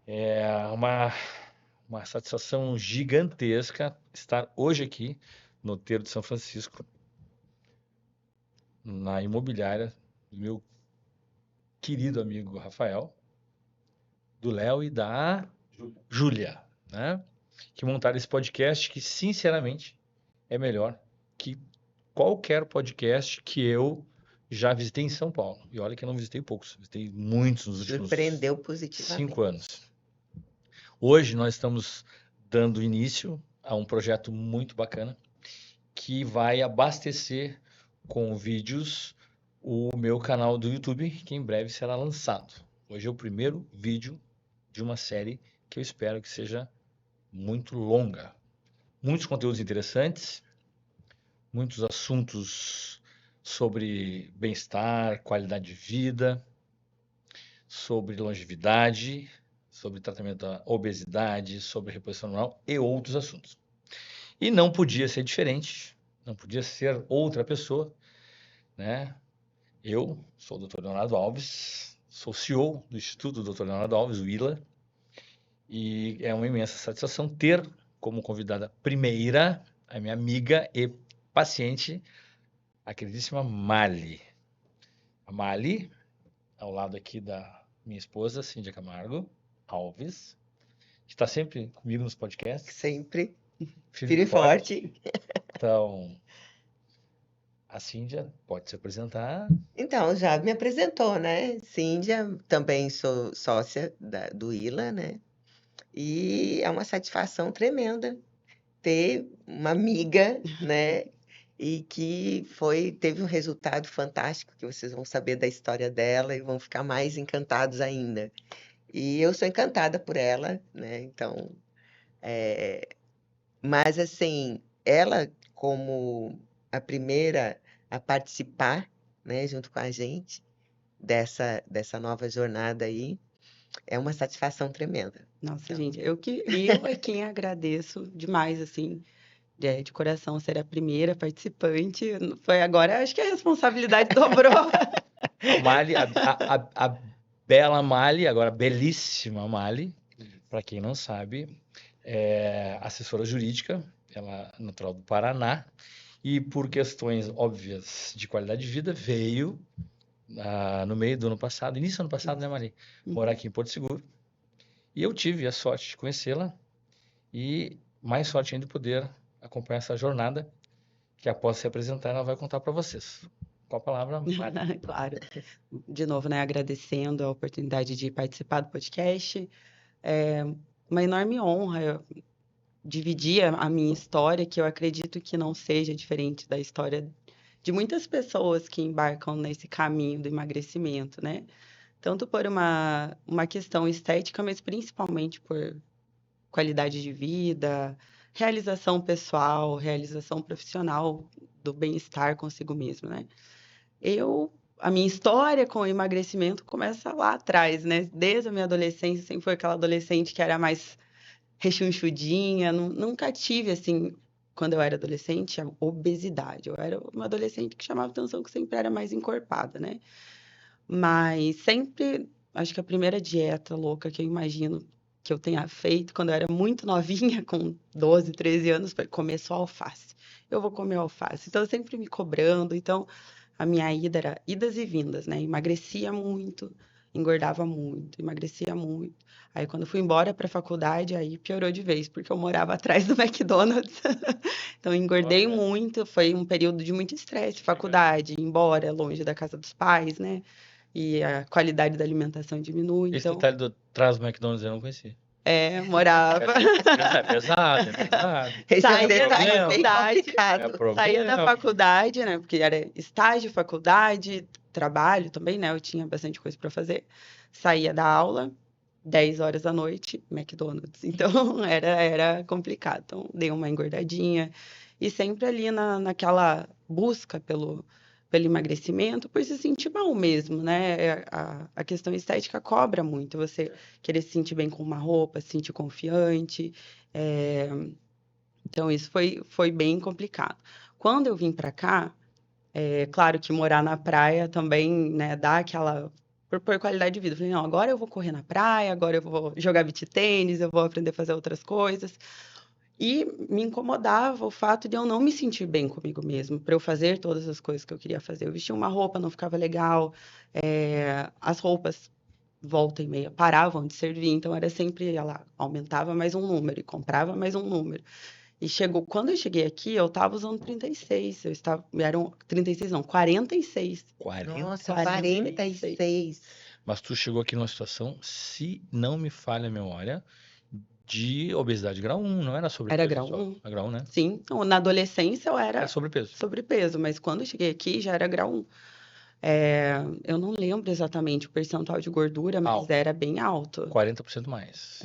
É uma satisfação gigantesca estar hoje aqui no Terro de São Francisco, na imobiliária do meu querido amigo Rafael, do Léo e da Júlia, né? Que montaram esse podcast que, sinceramente, é melhor que qualquer podcast que eu já visitei em São Paulo. E olha que eu não visitei poucos, visitei muitos nos últimos Surpreendeu 5 positivamente. anos. Hoje nós estamos dando início a um projeto muito bacana que vai abastecer com vídeos o meu canal do YouTube, que em breve será lançado. Hoje é o primeiro vídeo de uma série que eu espero que seja muito longa. Muitos conteúdos interessantes, muitos assuntos sobre bem-estar, qualidade de vida, sobre longevidade, sobre tratamento da obesidade, sobre reposição hormonal e outros assuntos. E não podia ser diferente, não podia ser outra pessoa, né? Eu sou o Dr. Leonardo Alves, sou CEO do Instituto Dr. Leonardo Alves, o ILA, e é uma imensa satisfação ter como convidada primeira a minha amiga e paciente, a queridíssima Mali. A Mali, ao lado aqui da minha esposa, Cíndia Camargo Alves, que está sempre comigo nos podcasts, Sempre firme e firme e forte. forte. Então, a Cíndia pode se apresentar. Então, já me apresentou, né? Cíndia, também sou sócia do ILA, né? E é uma satisfação tremenda ter uma amiga, né? E que teve um resultado fantástico, que vocês vão saber da história dela e vão ficar mais encantados ainda. E eu sou encantada por ela, né? Então, é, mas assim, ela como a primeira a participar, né, junto com a gente dessa nova jornada aí, é uma satisfação tremenda. Nossa, Então, gente, eu é quem agradeço demais, assim, de coração ser a primeira participante. Foi agora, acho que a responsabilidade dobrou. A Mali, a bela Mali, agora belíssima Mali, para quem não sabe, é assessora jurídica, ela é natural do Paraná, e por questões óbvias de qualidade de vida, veio no meio do ano passado, início do ano passado, né, Mali? Morar aqui em Porto Seguro. E eu tive a sorte de conhecê-la e mais sorte ainda de poder acompanhar essa jornada que após se apresentar ela vai contar para vocês. Com a palavra, Mari. Claro. De novo, né, agradecendo a oportunidade de participar do podcast. É uma enorme honra eu dividir a minha história, que eu acredito que não seja diferente da história de muitas pessoas que embarcam nesse caminho do emagrecimento, né? Tanto por uma questão estética, mas principalmente por qualidade de vida, realização pessoal, realização profissional, do bem-estar consigo mesmo, né? A minha história com o emagrecimento começa lá atrás, né? Desde a minha adolescência, sempre foi aquela adolescente que era mais rechonchudinha, nunca tive, assim, quando eu era adolescente, a obesidade. Eu era uma adolescente que chamava atenção, que sempre era mais encorpada, né? Mas sempre, acho que a primeira dieta louca que eu imagino que eu tenha feito quando eu era muito novinha, com 12, 13 anos, foi comer só alface. Eu vou comer alface. Então, eu sempre me cobrando. Então, a minha ida era idas e vindas, né? Emagrecia muito, engordava muito, emagrecia muito. Aí, quando eu fui embora para a faculdade, aí piorou de vez, porque eu morava atrás do McDonald's. Então, engordei Olha, muito. Foi um período de muito estresse, faculdade, ir embora, longe da casa dos pais, né? E a qualidade da alimentação diminui. esse Então, detalhe do trás do McDonald's eu não conheci. morava. É pesado, é pesado. esse é um Saía da detalhe bem faculdade, É complicado. saía da problema. faculdade, né? Porque era estágio, faculdade, trabalho também, né? Eu tinha bastante coisa para fazer. Saía da aula, 10 horas da noite, McDonald's. Então, era complicado. Então, dei uma engordadinha. E sempre ali naquela busca pelo emagrecimento, por se sentir mal mesmo, né? A questão estética cobra muito. Você querer se sentir bem com uma roupa, se sentir confiante. É, então, isso foi bem complicado. Quando eu vim para cá, é claro que morar na praia também, né, dá aquela. por qualidade de vida. Eu falei, não, agora eu vou correr na praia, agora eu vou jogar beach tênis, eu vou aprender a fazer outras coisas. E me incomodava o fato de eu não me sentir bem comigo mesmo, para eu fazer todas as coisas que eu queria fazer. Eu vestia uma roupa, não ficava legal, as roupas, volta e meia, paravam de servir, então era sempre, ela aumentava mais um número e comprava mais um número. E quando eu cheguei aqui, eu estava usando 36, eram 36 não, 46. 40. Nossa, 46. 46. Mas tu chegou aqui numa situação, se não me falha a memória, de obesidade grau 1, não era Era sobrepeso grau só. 1. Era grau 1, né? Sim, então, na adolescência eu Era era sobrepeso. sobrepeso, mas quando eu cheguei aqui já era grau 1. Eu não lembro exatamente o percentual de gordura, mas Alto. era bem alto. 40% mais.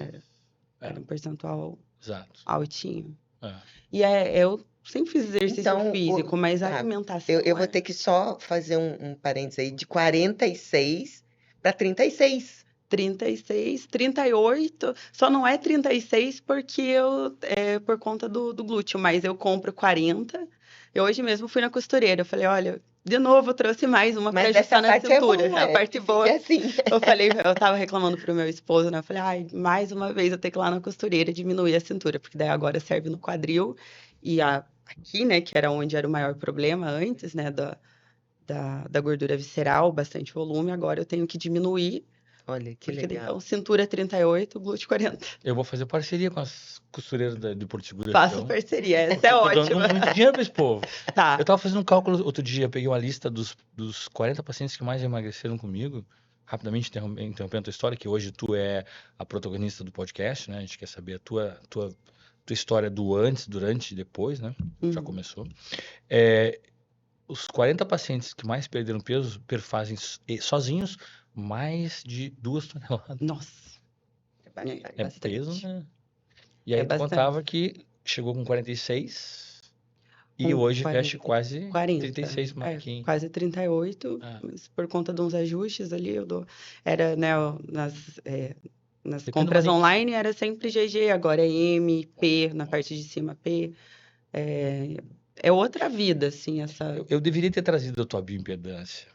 Era um percentual Exato. altinho. É. E eu sempre fiz exercício Então, físico, mas a tá, alimentação eu vou ter que só fazer um parênteses aí, de 46 para 36. 36, 38, só não é 36 porque por conta do glúteo, mas eu compro 40. Eu hoje mesmo fui na costureira, eu falei, olha, de novo eu trouxe mais uma para Mas ajustar essa na parte é cintura. boa, A parte que boa, fique assim. eu tava reclamando pro meu esposo, né? Eu falei, ai, mais uma vez eu tenho que ir lá na costureira diminuir a cintura, porque daí agora serve no quadril e aqui, né, que era onde era o maior problema antes, né, da gordura visceral, bastante volume, agora eu tenho que diminuir. Olha, que Porque daí, legal. então, cintura 38, glúteo 40. Eu vou fazer parceria com as costureiras de Porto Seguro. Faça Então. parceria, essa é Eu tô dando ótima. muito dinheiro pra esse povo. Tá. Eu tava fazendo um cálculo outro dia, eu peguei uma lista dos 40 pacientes que mais emagreceram comigo. Rapidamente interrompendo a tua história, que hoje tu é a protagonista do podcast, né? A gente quer saber a tua história do antes, durante e depois, né? Já Uhum. começou. Os 40 pacientes que mais perderam peso fazem sozinhos mais de 2 toneladas. Nossa, É bastante. peso, né? E É aí tu bastante. contava que chegou com 46 e Com hoje 40, veste quase 40. 36 marquinhos. Quase 38, Ah, mas por conta de uns ajustes ali, eu dou. Era, né, nas depende do compras manejo. online era sempre GG, agora é M, P, na parte de cima P. É outra vida, assim, essa. Eu deveria ter trazido a tua bioimpedância.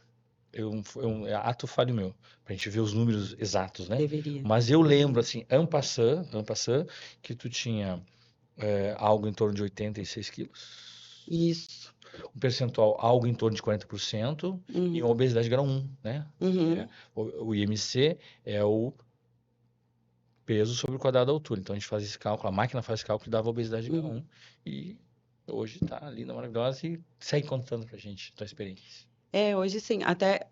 Ato falho meu, pra gente ver os números exatos, né? Deveria. Mas eu lembro, assim, en passant, que tu tinha algo em torno de 86 quilos. Isso. Um percentual algo em torno de 40% e Uhum. uma obesidade grau 1, né? Uhum. O IMC é o peso sobre o quadrado da altura. Então a gente faz esse cálculo, a máquina faz esse cálculo e dava obesidade grau 1. E hoje tá linda, maravilhosa e segue contando pra gente a tua experiência. Hoje sim, até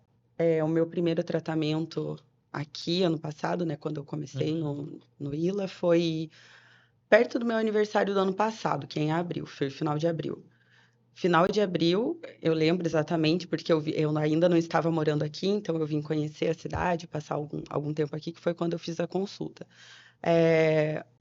o meu primeiro tratamento aqui, ano passado, né, quando eu comecei no ILA, foi perto do meu aniversário do ano passado, que é em abril, foi final de abril. Final de abril, eu lembro exatamente, porque eu ainda não estava morando aqui, então eu vim conhecer a cidade, passar algum tempo aqui, que foi quando eu fiz a consulta.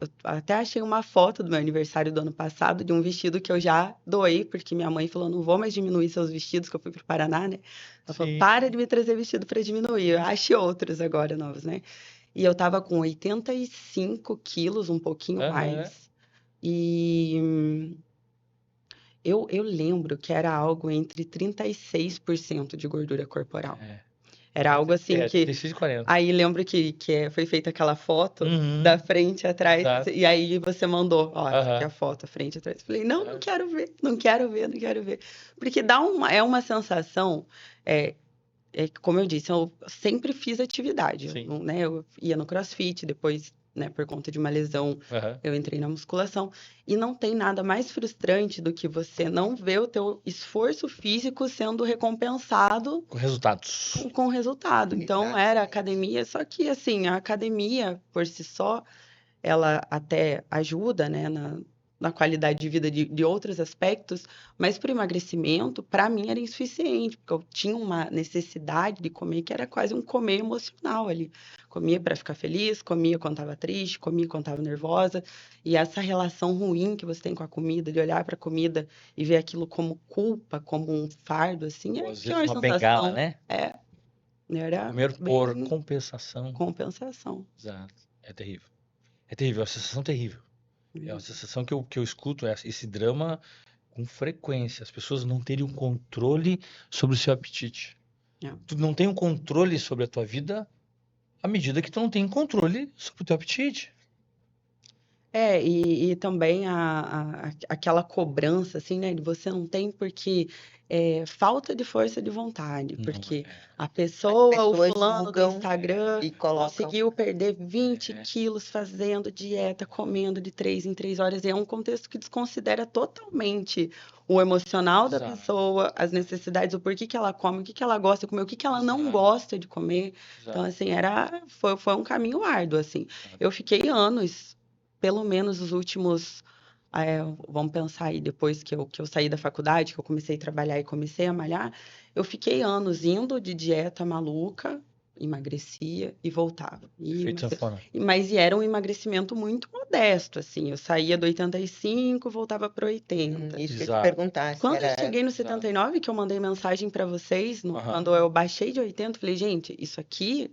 Eu até achei uma foto do meu aniversário do ano passado de um vestido que eu já doei, porque minha mãe falou, não vou mais diminuir seus vestidos, que eu fui para o Paraná, né? Ela falou, Sim. para de me trazer vestido para diminuir, eu ache outros agora novos, né? E eu tava com 85 quilos, um pouquinho Aham. mais. E eu lembro que era algo entre 36% de gordura corporal. Era algo assim que... 36 e 40. Aí lembro que foi feita aquela foto Uhum. da frente atrás, Exato. e aí você mandou, ó, essa aqui é Aham. a foto, a frente atrás. Eu falei, não quero ver, não quero ver, não quero ver. Porque é uma sensação, como eu disse, eu sempre fiz atividade, Sim. né? Eu ia no CrossFit, depois, né, por conta de uma lesão, Aham. eu entrei na musculação. E não tem nada mais frustrante do que você não ver o teu esforço físico sendo recompensado Com resultados. com resultado. Então, Exatamente. era academia, só que, assim, a academia, por si só, ela até ajuda, né, na qualidade de vida de outros aspectos, mas para o emagrecimento, para mim, era insuficiente, porque eu tinha uma necessidade de comer que era quase um comer emocional ali. Comia para ficar feliz, comia quando estava triste, comia quando estava nervosa, e essa relação ruim que você tem com a comida, de olhar para a comida e ver aquilo como culpa, como um fardo, assim, Ou é às que é vezes uma uma bengala, sensação. né? Era Comer por bem compensação. compensação. Exato. É terrível. É terrível, é uma sensação terrível. É uma sensação que eu escuto esse drama com frequência. As pessoas não terem o controle sobre o seu apetite. É. Tu não tem um controle sobre a tua vida à medida que tu não tem controle sobre o teu apetite. E também aquela cobrança, assim, né? De você não tem porque falta de força de vontade, Não porque é. a As pessoa, o pessoas fulano do julgam Instagram, e colocam. conseguiu perder 20 É. quilos fazendo dieta, comendo de 3 em 3 horas. E é um contexto que desconsidera totalmente o emocional da Exato. pessoa, as necessidades, o porquê que ela come, o que que ela gosta de comer, o que que ela não Exato. gosta de comer. Então, Exato. assim, foi um caminho árduo, assim. Eu fiquei anos, pelo menos os últimos, vamos pensar aí, depois que eu saí da faculdade, que eu comecei a trabalhar e comecei a malhar, eu fiquei anos indo de dieta maluca, emagrecia e voltava. Efeito sanfona. Mas era um emagrecimento muito modesto, assim. Eu saía do 85, voltava para 80. Isso que eu ia te Exato. perguntar, se Quando eu era. cheguei no Exato. 79, que eu mandei mensagem para vocês, Aham. quando eu baixei de 80, eu falei, gente, isso aqui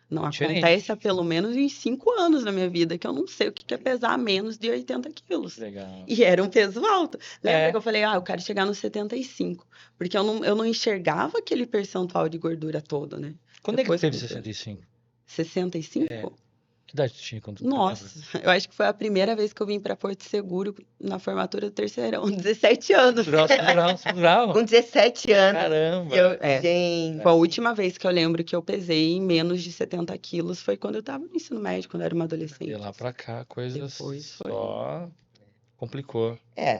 não Diferente. acontece há pelo menos uns 5 anos na minha vida, que eu não sei o que é pesar menos de 80 quilos. Legal. E era um peso alto. Lembra É. que eu falei, eu quero chegar nos 75, porque eu não enxergava aquele percentual de gordura todo, né? Quando é que tu Depois teve que eu- 65? 65? Que idade tu tinha quando tu lembra? Nossa, eu acho que foi a primeira vez que eu vim para Porto Seguro na formatura do terceirão, 17 anos. Natural. Com 17 anos. Caramba. Gente. Foi a última vez que eu lembro que eu pesei menos de 70 quilos foi quando eu estava no ensino médio, quando eu era uma De adolescente. lá pra cá, a coisa Depois foi. só complicou.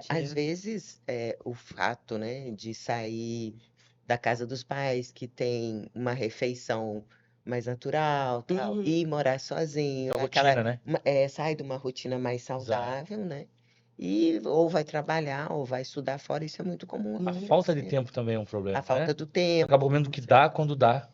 Às Dia. vezes o fato, né, de sair da casa dos pais, que tem uma refeição mais natural, tal, Uhum. e morar sozinho, É rotina, né? sai de uma rotina mais saudável, né? E ou vai trabalhar ou vai estudar fora, isso é muito comum A Muito. falta de acontecer. tempo também é um problema, A falta né? do Tu tempo, acaba comendo o que dá quando dá.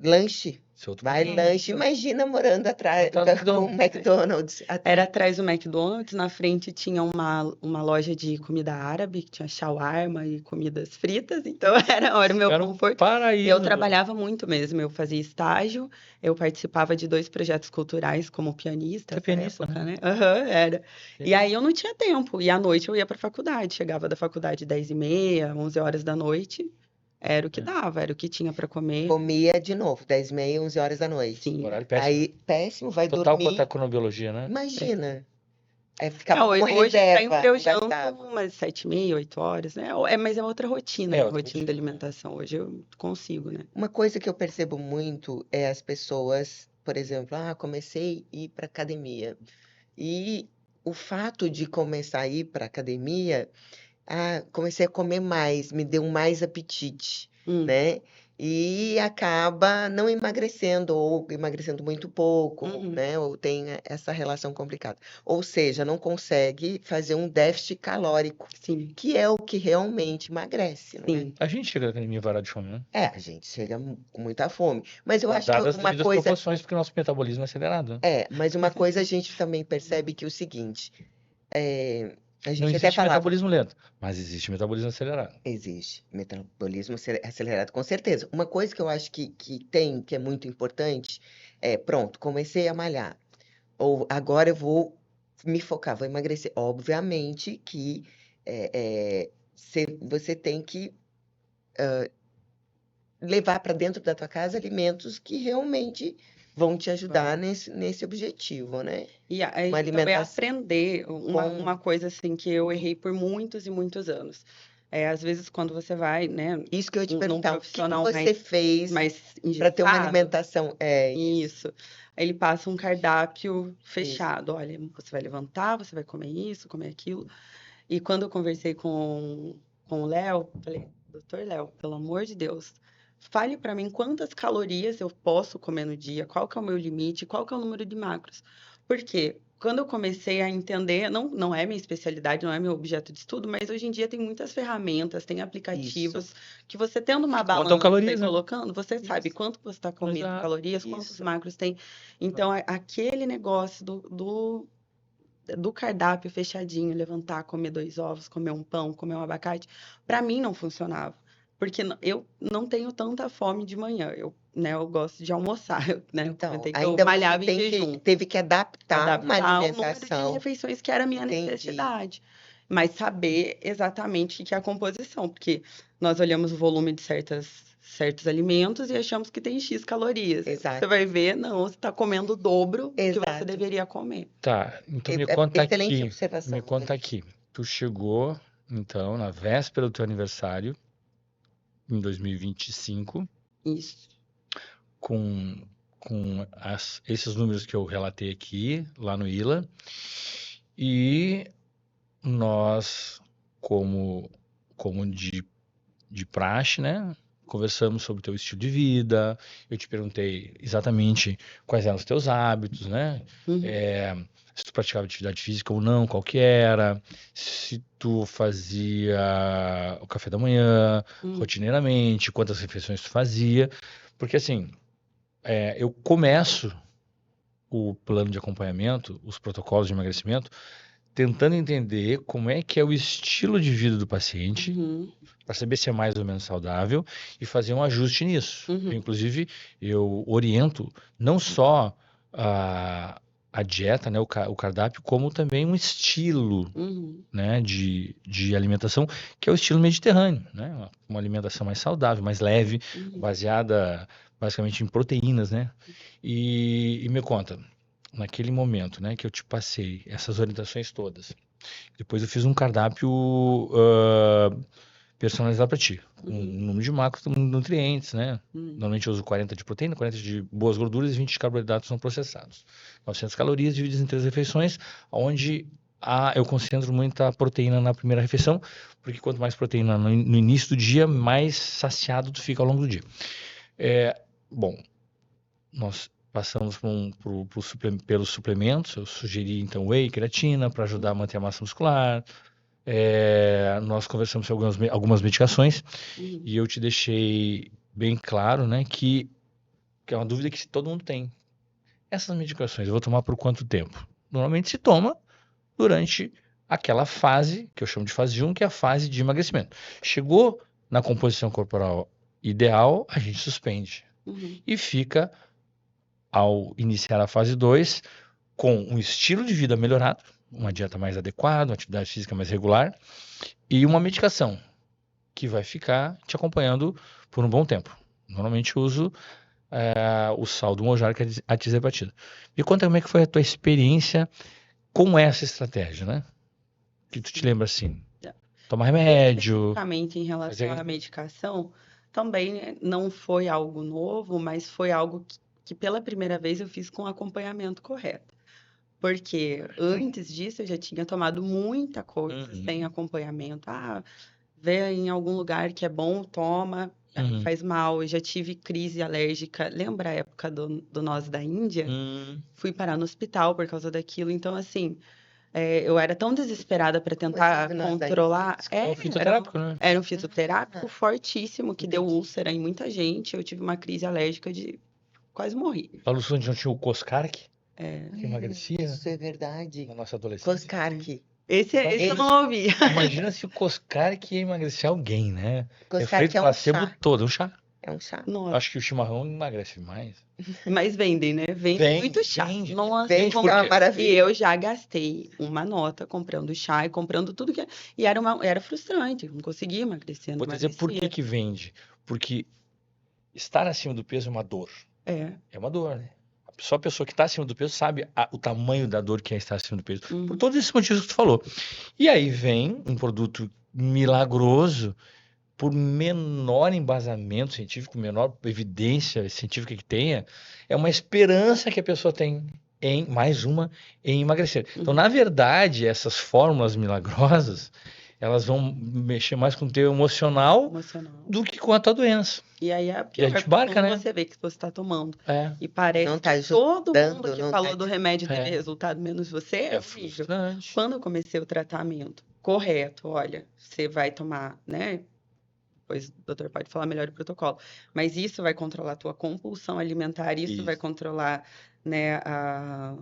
lanche, Esse é outro vai problema. lanche, imagina morando atrás Atrás do com o McDonald's. Era atrás do McDonald's, na frente tinha uma loja de comida árabe, que tinha shawarma e comidas fritas, então era o meu Era um conforto. paraíso. Eu trabalhava muito mesmo, eu fazia estágio, eu participava de 2 projetos culturais como pianista, Tu é nessa pianista, época, né? né? Aham, era. E aí eu não tinha tempo, e à noite eu ia para a faculdade, chegava da faculdade 10h30, 11 horas da noite, era o que dava, era o que tinha para comer. Comia de novo, 10h30, 11 horas da noite. Sim. Horário péssimo. Aí, péssimo, vai Total dormir. contra a cronobiologia, né? Imagina. Ficava como Hoje reserva, sempre eu não janto gastava. umas 7h30, 8 horas, né? Mas é outra rotina, É outra rotina de alimentação. Hoje eu consigo, né? Uma coisa que eu percebo muito é as pessoas, por exemplo, comecei a ir para academia. E o fato de começar a ir para academia, comecei a comer mais, me deu mais apetite, né? E acaba não emagrecendo, ou emagrecendo muito pouco, né? Ou tem essa relação complicada. Ou seja, não consegue fazer um déficit calórico, Sim, que é o que realmente emagrece, não é? sim. A gente chega na academia varado de fome, né? A gente chega com muita fome. Mas eu acho que Dadas as uma devidas coisa. proporções, porque o nosso metabolismo é acelerado, né? Mas uma coisa a gente também percebe que é o seguinte, a Não gente até existe falava, metabolismo lento, mas existe metabolismo acelerado. existe metabolismo acelerado, com certeza. Uma coisa que eu acho que é muito importante, pronto, comecei a malhar, ou agora eu vou me focar, vou emagrecer. Obviamente que você tem que levar para dentro da tua casa alimentos que realmente vão te ajudar nesse objetivo, né? E aí Uma também alimentação aprender uma com. coisa assim que eu errei por muitos e muitos anos. Às vezes quando você vai, né, Isso que eu ia te num perguntar, o que profissional você fez mais para ter uma engessado, alimentação? isso. Ele passa um cardápio Isso. fechado. Olha, você vai levantar, você vai comer isso, comer aquilo. E quando eu conversei com o Léo, falei, doutor Léo, pelo amor de Deus, fale para mim quantas calorias eu posso comer no dia, qual que é o meu limite, qual que é o número de macros. Porque quando eu comecei a entender, não é minha especialidade, não é meu objeto de estudo, mas hoje em dia tem muitas ferramentas, tem aplicativos que você tendo uma Contam balança e calorias, né? colocando, você sabe Isso. quanto você está comendo, Exato. calorias, quantos Isso. macros tem. Então, aquele negócio do cardápio fechadinho, levantar, comer 2 ovos, comer um pão, comer um abacate, para mim não funcionava. Porque eu não tenho tanta fome de manhã. Eu gosto de almoçar, né? Eu Então, comentei que eu ainda você malhava em jejum. teve que adaptar uma Adaptar o número de alimentação. refeições que era a minha Entendi. necessidade. Mas saber exatamente o que é a composição, porque nós olhamos o volume de certas certos alimentos e achamos que tem X calorias. Exato. Você vai ver, não, você está comendo o dobro que você Exato. deveria comer. Tá, então me conta Excelente aqui, observação, me conta Vinícius. aqui. Tu chegou, então, na véspera do teu aniversário, em 2025, Isso. com, esses números que eu relatei aqui, lá no ILA, e nós, como de praxe, né? Conversamos sobre o teu estilo de vida, eu te perguntei exatamente quais eram os teus hábitos, né? Uhum. Se tu praticava atividade física ou não, qual que era, se tu fazia o café da manhã rotineiramente, quantas refeições tu fazia, porque assim, eu começo o plano de acompanhamento, os protocolos de emagrecimento, tentando entender como é que é o estilo de vida do paciente, Uhum. para saber se é mais ou menos saudável e fazer um ajuste nisso. Uhum. Inclusive, eu oriento não só a dieta, né, o cardápio, como também um estilo, Uhum. né, de alimentação, que é o estilo mediterrâneo, né? Uma alimentação mais saudável, mais leve, Uhum. baseada basicamente em proteínas, né? E me conta, naquele momento, né, que eu te passei essas orientações todas, depois eu fiz um cardápio personalizado para ti, com um número de macronutrientes, né? Normalmente eu uso 40 de proteína, 40 de boas gorduras e 20 de carboidratos não processados. 900 calorias divididas em 3 refeições, onde eu concentro muita proteína na primeira refeição, porque quanto mais proteína no início do dia, mais saciado tu fica ao longo do dia. Bom, nós passamos pelos suplementos, eu sugeri então whey, creatina, para ajudar a manter a massa muscular. Nós conversamos sobre algumas medicações e eu te deixei bem claro, né, que é uma dúvida que todo mundo tem. Essas medicações eu vou tomar por quanto tempo? Normalmente se toma durante aquela fase, que eu chamo de fase 1, que é a fase de emagrecimento. Chegou na composição corporal ideal, a gente suspende. E fica, ao iniciar a fase 2, com um estilo de vida melhorado, uma dieta mais adequada, uma atividade física mais regular e uma medicação que vai ficar te acompanhando por um bom tempo. Normalmente eu uso o sal do Mojar, que é a tirzepatida. Me conta como é que foi a tua experiência com essa estratégia, né? Que tu te lembra assim, tomar remédio... Especificamente em relação à medicação, também não foi algo novo, mas foi algo que pela primeira vez eu fiz com acompanhamento correto. Porque antes disso eu já tinha tomado muita coisa sem acompanhamento. Vê em algum lugar que é bom, toma, aí faz mal. Eu já tive crise alérgica. Lembra a época do noz da Índia? Fui parar no hospital por causa daquilo. Então, assim, eu era tão desesperada para tentar controlar. É um fitoterápico, né? Era um fitoterápico fortíssimo que deu úlcera em muita gente. Eu tive uma crise alérgica de quase morri. A Luciana não tinha o Coscarc, que emagrecia Isso é verdade. na nossa adolescência. Coscarc. Esse eu não ouvi. Imagina se o Coscarc ia emagrecer alguém, né? Coscarc Efeito é um placebo chá. todo, um chá. É um chá. Nossa. Acho que o chimarrão emagrece mais. Mas vendem, né? Vendem muito chá. Vende. Nossa, Vende, como- é uma maravilha. E eu já gastei uma nota comprando chá e comprando tudo que... E era frustrante, não conseguia emagrecer, não Vou te dizer por que emagrecia. que vende. Porque estar acima do peso é uma dor. É. É uma dor, né? Só a pessoa que está acima do peso sabe o tamanho da dor que é estar acima do peso. Por todos esses motivos que tu falou. E aí vem um produto milagroso, por menor embasamento científico, menor evidência científica que tenha, é uma esperança que a pessoa tem em emagrecer. Então, na verdade, essas fórmulas milagrosas, elas vão mexer mais com o teu emocional do que com a tua doença. E aí E a gente marca, quando né? você vê que você está tomando. É. E parece Não tá que todo ajudando, mundo que não falou tá- do remédio teve É. resultado, menos você, é horrível. frustrante. Quando eu comecei o tratamento correto, olha, você vai tomar, né? Depois o doutor pode falar melhor o protocolo. Mas isso vai controlar a tua compulsão alimentar, isso vai Isso. controlar, né, a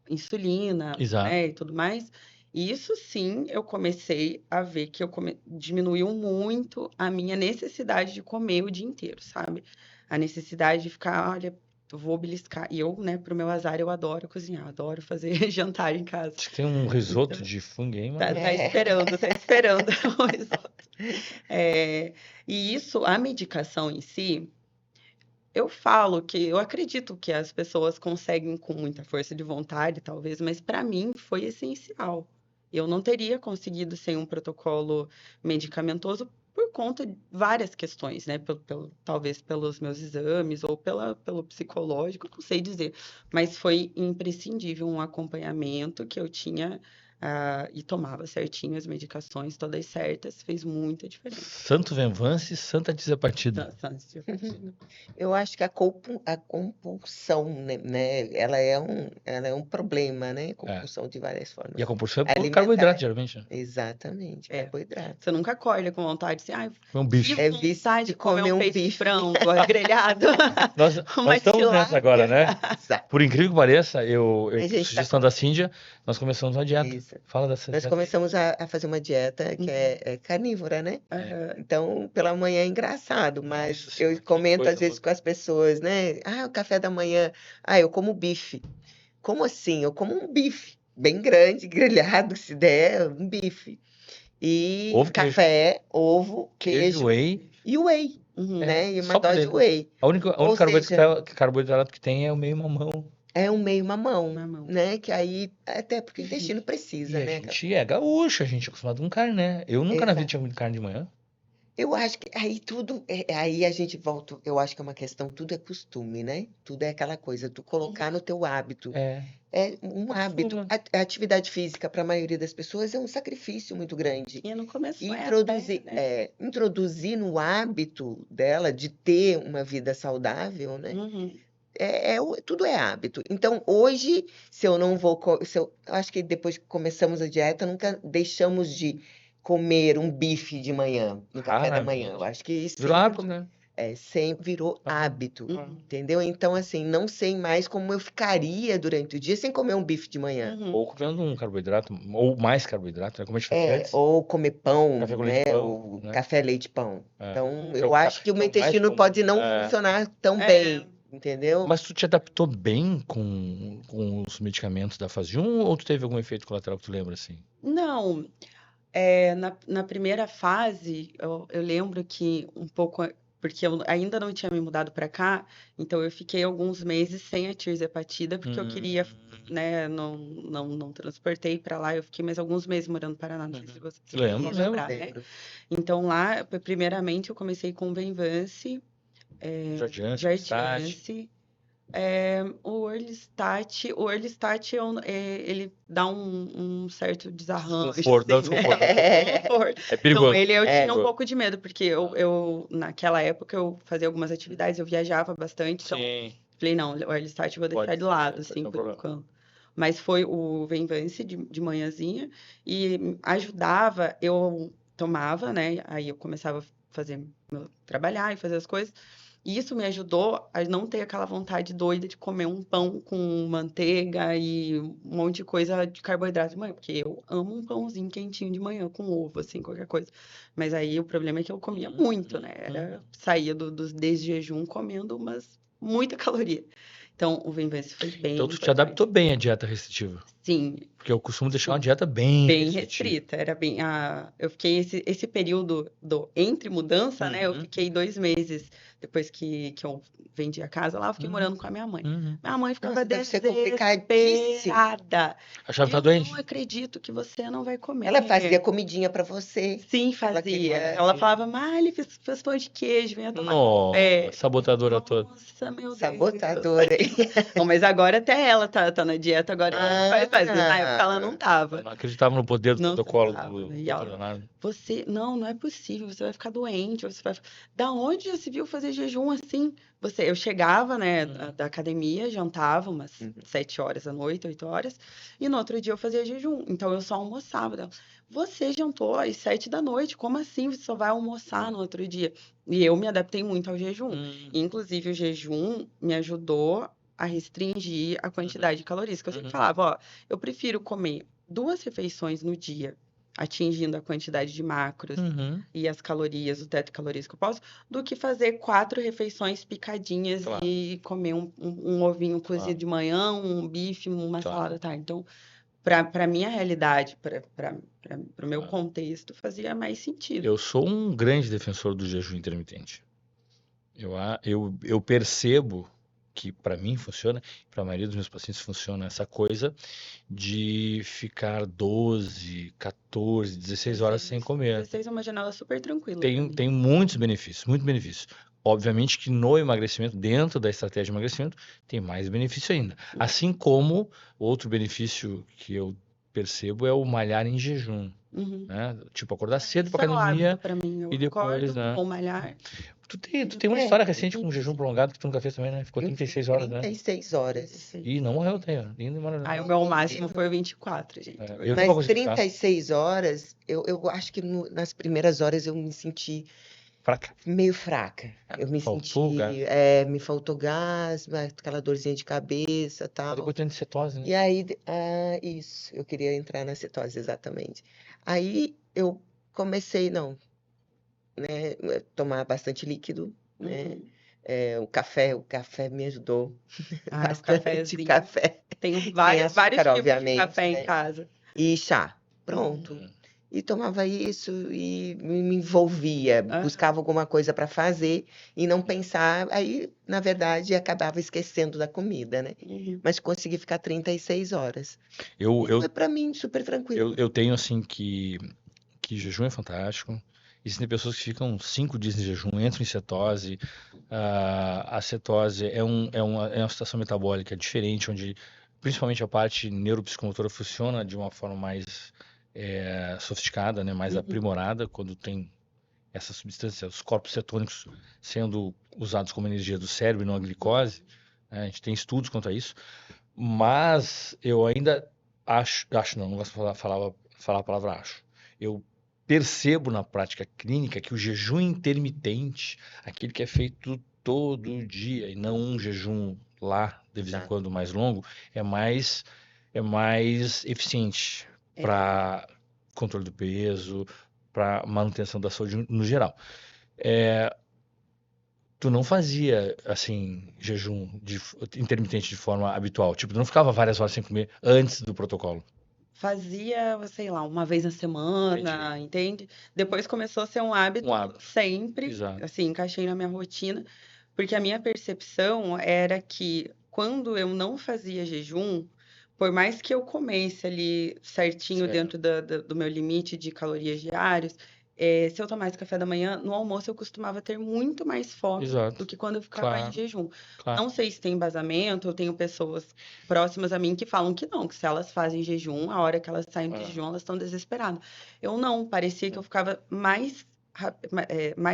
insulina, Exato. né, e tudo mais. E isso sim, eu comecei a ver que diminuiu muito a minha necessidade de comer o dia inteiro, sabe? A necessidade de ficar, olha, vou beliscar. E eu, né, pro meu azar, eu adoro cozinhar, adoro fazer jantar em casa. Acho que tem um risoto de fungo aí, Tá, mano. tá esperando o risoto. É, e isso, a medicação em si, eu falo que eu acredito que as pessoas conseguem com muita força de vontade, talvez, mas para mim foi essencial. Eu não teria conseguido sem um protocolo medicamentoso por conta de várias questões, né? Talvez pelos meus exames ou pelo psicológico, não sei dizer. Mas foi imprescindível um acompanhamento que eu tinha, e tomava certinho as medicações, todas certas, fez muita diferença. Santo Venvance e Santa Desapartida. Eu acho que a compulsão, né, ela é um problema, né? Compulsão de várias formas. E a compulsão é por Alimentar. carboidrato, geralmente. Né? Exatamente, carboidrato. Você nunca acorda com vontade de Foi um bife. É vício de comer um peito de bife. frango grelhado. Nós Uma estamos nessa tilápia. agora, né? Exato. Por incrível que pareça, A gente tá sugestão da Cíndia, nós começamos uma dieta. Isso. Fala dessa Nós dieta. começamos a fazer uma dieta que é carnívora, né? Então, pela manhã é engraçado, mas Nossa eu Senhora, que comento coisa às vezes louca. com as pessoas, né? O café da manhã. Eu como bife. Como assim? Eu como um bife bem grande, grelhado, se der, um bife. E Ovo, queijo. café, ovo, queijo whey. e whey, Uhum. né? E uma Só por dose de dentro. whey. A única Ou seja, carboidrato que tem é o meio mamão. é um meio mamão, Mamão. né? Que aí, até porque o intestino E precisa, a né? gente é gaúcho, a gente é acostumado com carne, né? Eu nunca na vida tinha comido carne de manhã. Eu acho que aí tudo, aí a gente volta, eu acho que é uma questão, tudo é costume, né? Tudo é aquela coisa, tu colocar no teu hábito. É. É um hábito. A atividade física, para a maioria das pessoas, é um sacrifício muito grande. E no começo E é introduzir, até, né? introduzir no hábito dela de ter uma vida saudável, né? Uhum. Tudo é hábito. Então, hoje, se eu não vou, eu acho que depois que começamos a dieta, nunca deixamos de comer um bife de manhã, no café da manhã. Eu acho que Virou sempre, hábito, né? sempre virou hábito, Uhum. entendeu? Então, assim, não sei mais como eu ficaria durante o dia sem comer um bife de manhã. Uhum. Ou comendo um carboidrato, ou mais carboidrato, né? Como a gente fazia antes. Ou comer pão, Café com leite né? pão, Ou né? café, leite, pão. É. Então, Que é o eu acho que o meu mais intestino comum. pode não funcionar tão É. bem, entendeu? Mas tu te adaptou bem com os medicamentos da fase 1 ou tu teve algum efeito colateral que tu lembra assim? Não, na primeira fase, eu lembro que um pouco, porque eu ainda não tinha me mudado para cá, então eu fiquei alguns meses sem a tirzepatida, porque eu queria, né, não transportei para lá, eu fiquei mais alguns meses morando no Paraná, não sei se vocês Lembro, vão lembrar, né? Lembro. Então lá, primeiramente, eu comecei com Venvance, Jardiance, o Early Start ele dá um certo desarranjo, Desconforto, dá assim, né? desconforto. Desconforto. É perigoso. Então, eu tinha um É. pouco de medo, porque eu, naquela época, eu fazia algumas atividades, eu viajava bastante, então Sim. falei, não, o Early Start eu vou deixar Pode de lado, pode assim, ter um por problema. enquanto. Mas foi o Venvance de manhãzinha e ajudava, eu tomava, né? Aí eu começava a trabalhar e fazer as coisas. E isso me ajudou a não ter aquela vontade doida de comer um pão com manteiga e um monte de coisa de carboidrato de manhã, porque eu amo um pãozinho quentinho de manhã com ovo, assim, qualquer coisa. Mas aí o problema é que eu comia muito, né? Saía dos desjejum comendo muita caloria. Então, o Venvance foi bem Então tu te importante. adaptou bem à dieta restritiva. Sim, Porque eu costumo deixar uma dieta bem bem restritiva. restrita. Era bem. Eu fiquei esse período entre mudança, né? Eu fiquei 2 meses depois que eu vendi a casa lá, eu fiquei morando com a minha mãe. Minha mãe ficava Nossa, deve ser complicadíssimo. desesperada. Achava que tá Eu doente? não acredito que você não vai comer. Ela fazia comidinha para você. Sim, Ela queria. fazia. Ela falava, Mali, fez pão de queijo, venha tomar Nossa, café. sabotadora toda. Nossa, meu Deus. Sabotadora. Não, mas agora até ela tá na dieta, agora ela faz. Na época ela não Eu tava. não acreditava no poder do Não protocolo tava. do E Dr. ela, Leonardo. não é possível, você vai ficar doente, Da onde já se viu fazer jejum assim? Eu chegava, né, da academia, jantava umas 7 horas da noite, 8 horas, e no outro dia eu fazia jejum. Então eu só almoçava. Ela, você jantou às 7 da noite, como assim você só vai almoçar no outro dia? E eu me adaptei muito ao jejum. Inclusive, o jejum me ajudou a restringir a quantidade de calorias. Que eu sempre falava, ó, eu prefiro comer 2 refeições no dia atingindo a quantidade de macros Uhum. e as calorias, o teto de calorias que eu posso, do que fazer 4 refeições picadinhas Claro, e comer um ovinho cozido claro, de manhã, um bife, uma claro, salada à tarde. Então, para minha realidade, para o meu claro. contexto, fazia mais sentido. Eu sou um grande defensor do jejum intermitente. Eu percebo que para mim funciona, para a maioria dos meus pacientes funciona essa coisa de ficar 12, 14, 16 horas sem comer. 16 é uma janela super tranquila para Tem, mim. tem muitos benefícios, muito benefício. Obviamente que no emagrecimento, dentro da estratégia de emagrecimento, tem mais benefício ainda. Assim como outro benefício que eu percebo é o malhar em jejum, Uhum. né? Tipo, acordar cedo Isso para é o hábito academia para mim. Eu e depois, acordo, né? vou malhar e Tu tem uma depois. história recente com um jejum Isso. prolongado que tu nunca fez também, né? Ficou Eu 36 fiz horas, né? 36 horas. 16. E não morreu, tem, ó. Ainda morreu, né? Aí o Não meu morreu. máximo foi 24, gente. É, Foi eu nunca Mas consegui ficar 36 horas, eu acho que nas primeiras horas eu me senti fraca. meio fraca. Eu me Faltou o senti, gás. me faltou gás, aquela dorzinha de cabeça, Mas tal. depois tu entra em cetose, né? E aí, isso, eu queria entrar na cetose, exatamente. Aí eu comecei, não, né, tomar bastante líquido, né? Uhum. O café me ajudou Ah, o bastante, cafezinho. café Tenho sem vários açúcar, tipos de obviamente, café em né? casa. E chá, pronto. Hum. E tomava isso e me envolvia, Aham. buscava alguma coisa para fazer e não pensar. Aí, na verdade, acabava esquecendo da comida, né? Uhum. Mas consegui ficar 36 horas. Eu, E eu, foi para mim super tranquilo. eu tenho assim que jejum é fantástico. Existem pessoas que ficam 5 dias em jejum, entram em cetose. A cetose é uma situação metabólica diferente, onde principalmente a parte neuropsicomotora funciona de uma forma mais sofisticada, né, mais Uhum. aprimorada, quando tem essa substância, os corpos cetônicos sendo usados como energia do cérebro e não a glicose. Né, a gente tem estudos quanto a isso. Mas eu ainda acho não gosto de falar a palavra acho. Eu percebo na prática clínica que o jejum intermitente, aquele que é feito todo dia e não um jejum lá de vez em Exato. quando mais longo, é mais eficiente É. para controle do peso, para manutenção da saúde no geral. Tu não fazia, assim, jejum intermitente de forma habitual? Tipo, tu não ficava várias horas sem comer antes do protocolo? Fazia, sei lá, uma vez na semana, entende? Depois começou a ser um Um hábito hábito. sempre, Exato. assim, encaixei na minha rotina, porque a minha percepção era que quando eu não fazia jejum, por mais que eu comesse ali certinho Certo. dentro do meu limite de calorias diários, se eu tomasse café da manhã, no almoço eu costumava ter muito mais fome Exato. do que quando eu ficava em Claro, jejum. claro. Não sei se tem embasamento, eu tenho pessoas próximas a mim que falam que não, que se elas fazem jejum, a hora que elas saem do jejum, elas estão desesperadas. Eu não, parecia que eu ficava mais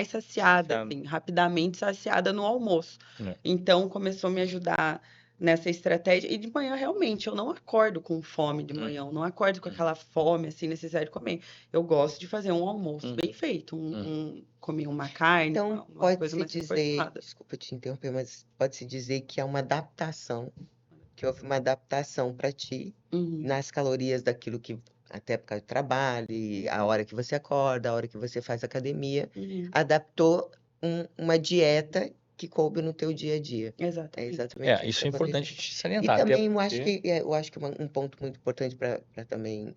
saciada, Saciado. assim, rapidamente saciada no almoço. É. Então, começou a me ajudar nessa estratégia. E de manhã, realmente, eu não acordo com fome de manhã, eu não acordo com aquela fome, assim, necessária de comer. Eu gosto de fazer um almoço bem feito, comer uma carne, Então, uma coisa pode-se mais dizer, reforçada. desculpa te interromper, mas pode-se dizer que é uma adaptação, que houve uma adaptação para ti Uhum. nas calorias daquilo que, até por causa do trabalho, e a hora que você acorda, a hora que você faz academia, Uhum. adaptou uma dieta que coube no teu dia a dia. É Exatamente. exatamente Isso que é importante aconteceu. te E salientar, até também porque eu acho que um ponto muito importante para também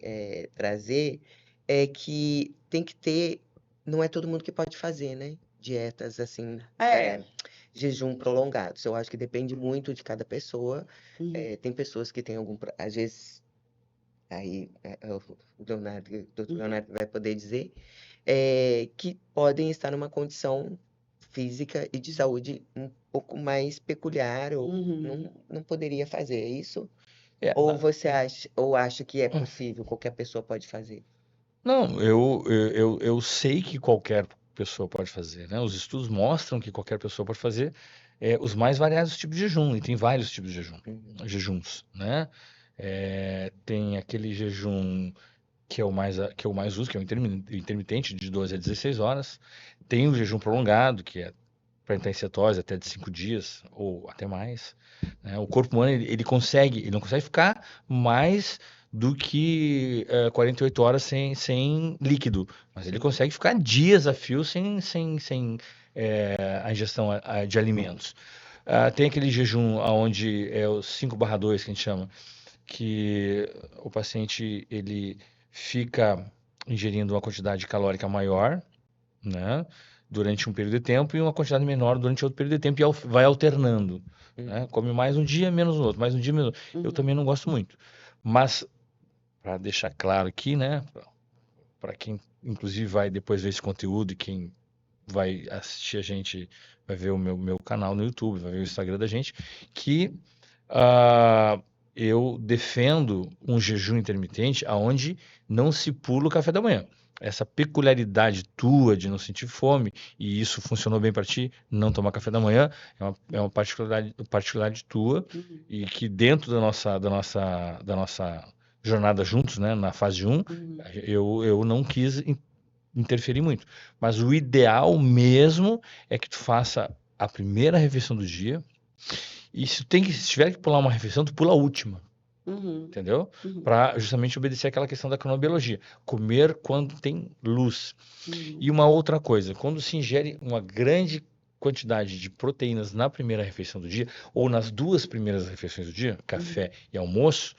trazer é que tem que ter, não é todo mundo que pode fazer, né? Dietas assim, jejum prolongados. Eu acho que depende muito de cada pessoa. Uhum. Tem pessoas que têm às vezes, aí o doutor Leonardo vai poder dizer, que podem estar numa condição física e de saúde um pouco mais peculiar ou Uhum. não poderia fazer, é isso? é, Ou você acha que é possível, qualquer pessoa pode fazer? não, eu sei que qualquer pessoa pode fazer, né? Os estudos mostram que qualquer pessoa pode fazer os mais variados tipos de jejum, e tem vários tipos de jejuns, né? Tem aquele jejum que eu mais uso, que é o intermitente, de 12 a 16 horas. Tem o jejum prolongado, que é para entrar em cetose até de 5 dias ou até mais, né? O corpo humano ele consegue, ele não consegue ficar mais do que 48 horas sem líquido, mas ele Sim. consegue ficar dias a fio sem a ingestão de alimentos. Tem aquele jejum onde é o 5/2 que a gente chama, que o paciente ele fica ingerindo uma quantidade calórica maior, né, durante um período de tempo e uma quantidade menor durante outro período de tempo e vai alternando, né? Come mais um dia, menos no outro, mais um dia, menos no outro. Eu Uhum. também não gosto muito, mas para deixar claro aqui, né, para quem inclusive vai depois ver esse conteúdo e quem vai assistir a gente vai ver o meu canal no YouTube, vai ver o Instagram da gente, que ah, eu defendo um jejum intermitente aonde não se pula o café da manhã. Essa peculiaridade tua de não sentir fome, e isso funcionou bem para ti, não tomar café da manhã, é uma particularidade tua, Uhum. e que dentro da nossa jornada juntos, né, na fase 1, Uhum. eu não quis interferir muito. Mas o ideal mesmo é que tu faça a primeira refeição do dia, e se tiver que pular uma refeição, tu pula a última, Uhum. entendeu? Uhum. Para justamente obedecer aquela questão da cronobiologia. Comer quando tem luz. Uhum. E uma outra coisa, quando se ingere uma grande quantidade de proteínas na primeira refeição do dia, ou nas duas primeiras refeições do dia, café e almoço,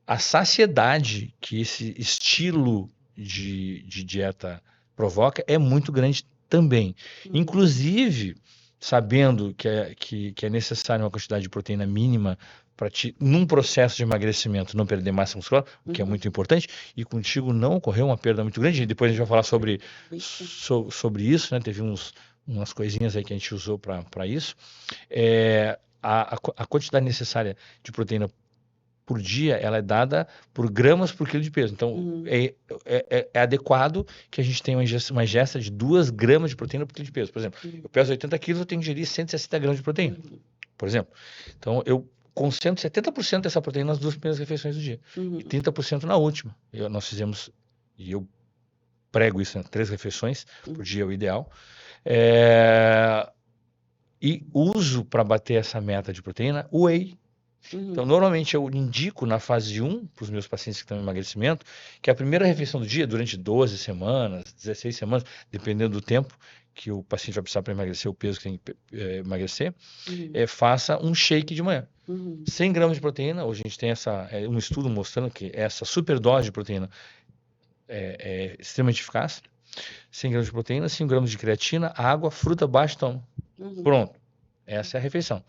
a saciedade que esse estilo de dieta provoca é muito grande também. Uhum. Inclusive, sabendo que é necessária uma quantidade de proteína mínima para ti, num processo de emagrecimento, não perder massa muscular, o que é Uhum. muito importante, e contigo não ocorreu uma perda muito grande. Depois a gente vai falar sobre isso, né? Teve umas coisinhas aí que a gente usou para isso. A quantidade necessária de proteína por dia, ela é dada por gramas por quilo de peso. Então, Uhum. é adequado que a gente tenha uma ingesta de 2 gramas de proteína por quilo de peso. Por exemplo, Uhum. eu peso 80 quilos, eu tenho que ingerir 160 gramas de proteína, Uhum. por exemplo. Então, eu concentro 70% dessa proteína nas 2 primeiras refeições do dia Uhum. e 30% na última. Nós fizemos, e eu prego isso, né, 3 refeições por dia é o ideal. E uso para bater essa meta de proteína o whey. Então, Uhum. normalmente eu indico na fase 1 para os meus pacientes que estão em emagrecimento que a primeira refeição do dia, durante 12 semanas, 16 semanas, dependendo do tempo que o paciente vai precisar para emagrecer o peso que tem que emagrecer, Uhum. faça um shake de manhã. Uhum. 100 gramas de proteína, hoje a gente tem um estudo mostrando que essa superdose de proteína é extremamente eficaz. 100 gramas de proteína, 5 gramas de creatina, água, fruta, baixa, toma. Uhum. Pronto. Essa é a refeição.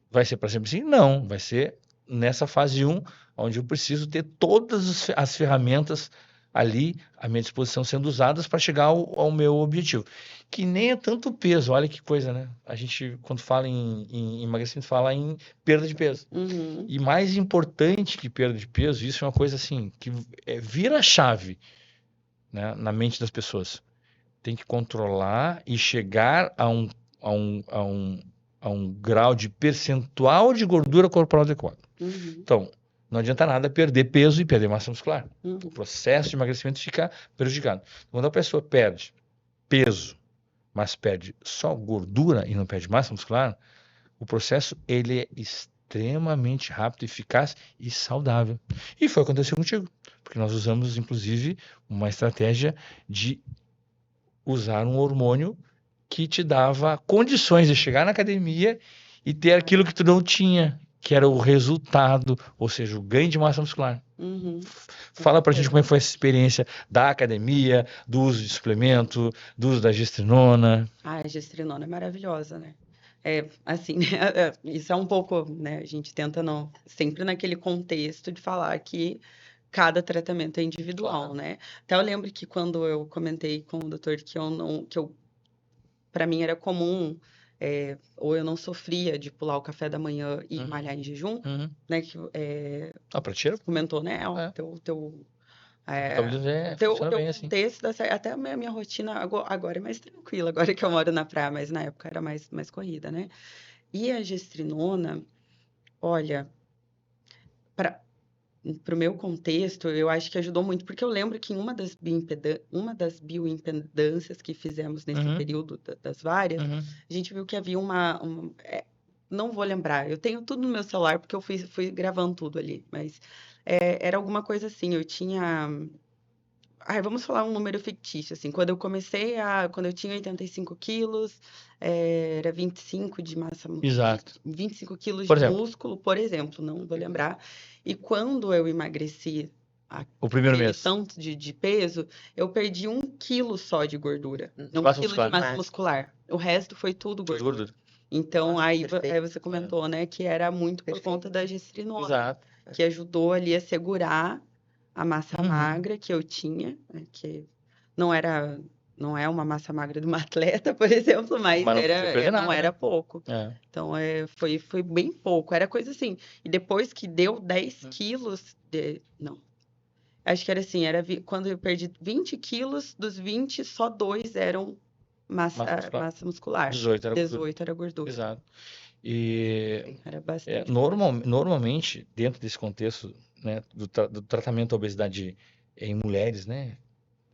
Vai ser para sempre assim? Não, vai ser nessa fase 1, onde eu preciso ter todas as ferramentas ali à minha disposição sendo usadas para chegar ao meu objetivo. Que nem é tanto peso, olha que coisa, né? A gente, quando fala em emagrecimento, fala em perda de peso. Uhum. E mais importante que perda de peso, isso é uma coisa assim, que vira chave, né, na mente das pessoas. Tem que controlar e chegar a um grau de percentual de gordura corporal adequado. Uhum. Então, não adianta nada perder peso e perder massa muscular. Uhum. O processo de emagrecimento fica prejudicado. Quando a pessoa perde peso, mas perde só gordura e não perde massa muscular, o processo ele é extremamente rápido, eficaz e saudável. E foi o que aconteceu contigo, porque nós usamos, inclusive, uma estratégia de usar um hormônio que te dava condições de chegar na academia e ter aquilo que tu não tinha, que era o resultado, ou seja, o ganho de massa muscular. Uhum. Fala pra gente como é que foi essa experiência da academia, do uso de suplemento, do uso da gestrinona. A gestrinona é maravilhosa, né? Assim, né? Isso é um pouco, né? A gente tenta não, sempre naquele contexto de falar que cada tratamento é individual, Claro. né? Até eu lembro que quando eu comentei com o doutor que para mim era comum, ou eu não sofria de pular o café da manhã e malhar em jejum, né? Que Pra ti era? comentou, né? É. Teu Metabolismo funciona teu bem assim. contexto, até a minha rotina agora é mais tranquila, agora que eu moro na praia, mas na época era mais corrida, né? E a gestrinona, olha, para o meu contexto, eu acho que ajudou muito, porque eu lembro que em uma das bioimpedâncias que fizemos nesse Uhum, período das várias, uhum. a gente viu que havia não vou lembrar, eu tenho tudo no meu celular, porque eu fui gravando tudo ali, mas era alguma coisa assim, eu tinha. Vamos falar um número fictício, assim. Quando eu tinha 85 quilos, era 25 de massa, Exato. 25 quilos Por de exemplo, músculo, por exemplo, não vou lembrar. E quando eu emagreci o primeiro aquele mês tanto de peso, eu perdi 1 quilo só de gordura. de 1 massa quilo de muscular. massa muscular. O resto foi tudo Tudo gordura. gordura. Então, Nossa, aí perfeito. você comentou, né, que era muito por conta da gestrinona, Exato. que ajudou ali a segurar a massa Uhum. magra que eu tinha, né, que não era, não é uma massa magra de uma atleta, por exemplo, mas Mas não podia perder não nada, era né? pouco. É. Então, foi bem pouco. Era coisa assim. E depois que deu 10 quilos não. Acho que era assim, quando eu perdi 20 quilos, dos 20, só 2 eram Massa muscular. massa muscular. 18 era gordura. 18 era gordura. Exato. E Era bastante. normalmente, dentro desse contexto, né, do tratamento da obesidade em mulheres, né,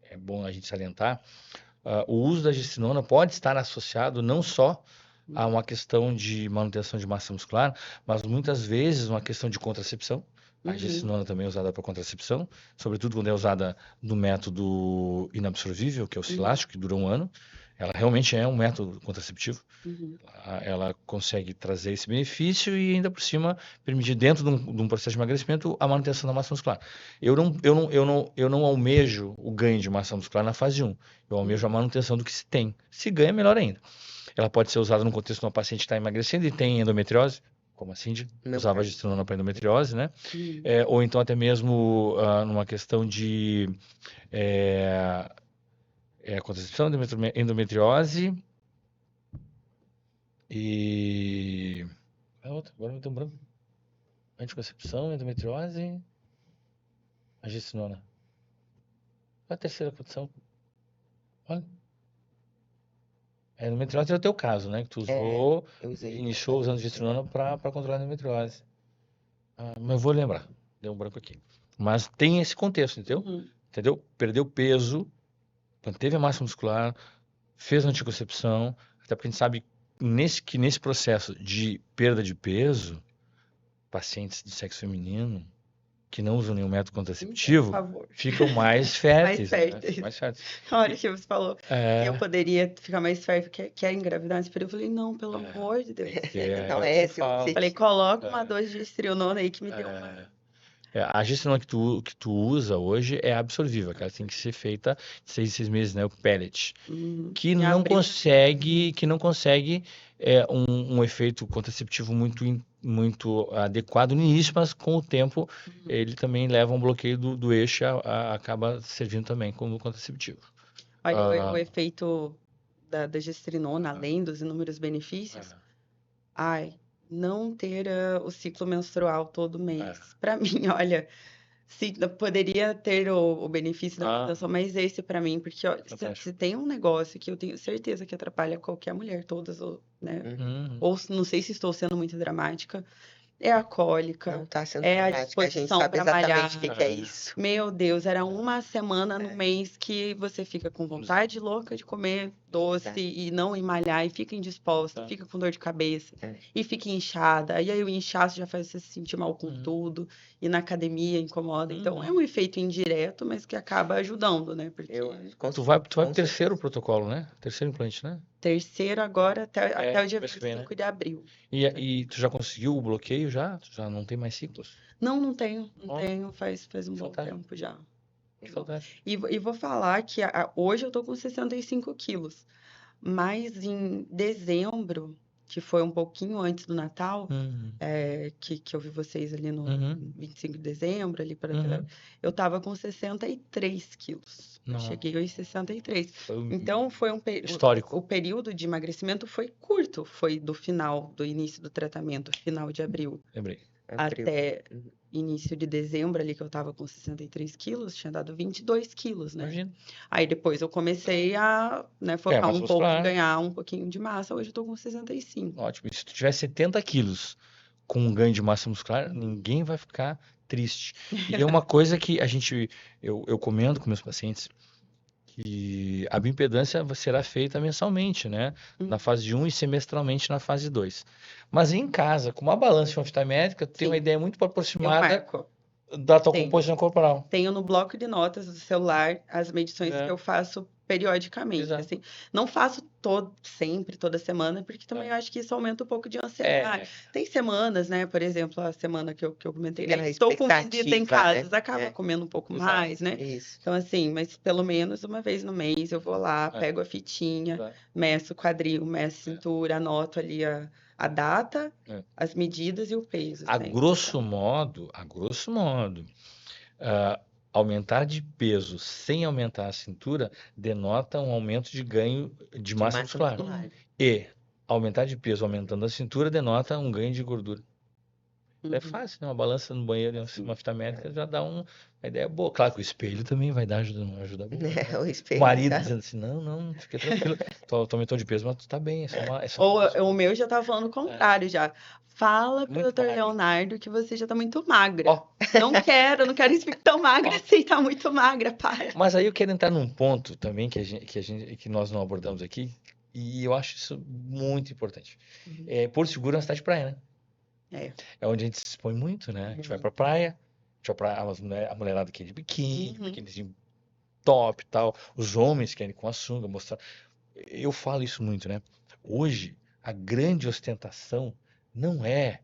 é bom a gente salientar, o uso da gestrinona pode estar associado não só a uma questão de manutenção de massa muscular, mas muitas vezes uma questão de contracepção. A Uhum. gestrinona também é usada para contracepção, sobretudo quando é usada no método inabsorvível, que é o cilástico, que dura 1 ano. Ela realmente é um método contraceptivo. Uhum. Ela consegue trazer esse benefício e ainda por cima permitir dentro de um processo de emagrecimento a manutenção da massa muscular. Eu não almejo o ganho de massa muscular na fase 1. Eu almejo a manutenção do que se tem. Se ganha, melhor ainda. Ela pode ser usada no contexto de uma paciente que está emagrecendo e tem endometriose, como a Cindy usava a gestrinona para endometriose, né? Uhum. Ou então até mesmo numa questão de contracepção, endometriose e... Agora me deu um branco. Anticoncepção, endometriose, a gestrinona. Qual a terceira condição? Olha. A endometriose é o teu caso, né? Que tu usou, iniciou usando gestrinona para controlar a endometriose. Mas eu vou lembrar. Deu um branco aqui. Mas tem esse contexto, entendeu? Uhum. Entendeu? Perdeu peso, manteve a massa muscular, fez anticoncepção, até porque a gente sabe que nesse processo de perda de peso, pacientes de sexo feminino que não usam nenhum método contraceptivo Por favor. ficam mais férteis, né? férteis. Mais férteis. Na hora que você falou que eu É, poderia ficar mais fértil, quer engravidar nesse período, eu falei, não, pelo amor de Deus. é Não o é que esse o fala. Falei, coloca uma dose de estrilonona aí que me deu uma. A gestrinona que tu usa hoje é absorvível, que ela tem que ser feita de 6 em 6 meses, né? O pellet. Uhum. Que Em não abril. consegue um efeito contraceptivo muito adequado no início, mas com o tempo ele também leva a um bloqueio do eixo, acaba servindo também como contraceptivo. Olha, o efeito da gestrinona, além dos inúmeros benefícios, não ter o ciclo menstrual todo mês. Para mim, olha, poderia ter o benefício da manutenção, mas esse para mim, porque olha, se tem um negócio que eu tenho certeza que atrapalha qualquer mulher, todas, né? Ou não sei se estou sendo muito dramática, é a cólica, Não tá sendo é a dramática, a gente disposição sabe para malhar. exatamente o que é isso. Meu Deus, era uma semana no mês que você fica com vontade louca de comer doce e não ir malhar, e fica indisposta, fica com dor de cabeça, e fica inchada. E aí o inchaço já faz você se sentir mal com tudo, e na academia incomoda. Então é um efeito indireto, mas que acaba ajudando, né? Porque Tu vai pro terceiro protocolo, né? Terceiro implante, né? terceiro agora até o dia mês que vem, 25 de abril. E tu já conseguiu o bloqueio já? Tu já não tem mais ciclos? Não tenho, faz um bom tempo já. E vou falar que hoje eu tô com 65 quilos, mas em dezembro, que foi um pouquinho antes do Natal, que eu vi vocês ali no 25 de dezembro, ali eu tava com 63 quilos. Eu cheguei aos 63. Então foi histórico. O período de emagrecimento foi curto, foi do início do tratamento, final de abril. Lembrei. Até início de dezembro ali, que eu tava com 63 quilos, tinha dado 22 quilos, né? Imagina. Aí depois eu comecei a focar massa um pouco, muscular. ganhar um pouquinho de massa. Hoje eu tô com 65. Ótimo. E se tu tiver 70 quilos com um ganho de massa muscular, ninguém vai ficar triste. E é uma coisa que eu comento com meus pacientes, que a bioimpedância será feita mensalmente, né? Na fase de 1 e semestralmente na fase 2. Mas em casa, com uma balança e uma fita métrica, tu tem uma Sim, ideia muito eu aproximada marco. da tua Tenho. composição corporal. Tenho no bloco de notas do celular as medições que É, eu faço periodicamente, exato. assim. Não faço sempre, toda semana, porque também eu acho que isso aumenta um pouco de ansiedade. É, Tem semanas, né? Por exemplo, a semana que eu comentei, Aquela estou com visita em expectativa, né? casa, acaba É, comendo um pouco exato. mais, né? isso. Então, assim, mas pelo menos uma vez no mês eu vou lá, É, pego a fitinha, exato. meço o quadril, meço a cintura, anoto ali a data, É. as medidas e o peso A sempre. grosso modo, ah, aumentar de peso sem aumentar a cintura denota um aumento de ganho de De massa massa muscular. muscular. E aumentar de peso aumentando a cintura denota um ganho de gordura. É Uhum. fácil, né? Uma balança no banheiro e uma fita métrica já dá uma ideia boa. Claro que o espelho também vai dar ajuda boa, né? O O espelho marido tá. dizendo assim, não, fica tranquilo. Tu aumentou de peso, mas tu tá bem, é só Ou músculo. o meu já tá falando o contrário já. Fala pro Muito Dr. magro. Leonardo que você já tá muito magra. Ó, Não quero isso tão magra ó. assim, tá muito magra, para. Mas aí eu quero entrar num ponto também que nós não abordamos aqui, e eu acho isso muito importante. Uhum. Porto Seguro é uma cidade de praia, né? É. É onde a gente se expõe muito, né? A gente vai pra praia, a gente vai pra a mulherada quer de biquíni, Uhum. biquínizinho top e tal. Os homens querem com a sunga mostrar. Eu falo isso muito, né? Hoje, a grande ostentação não é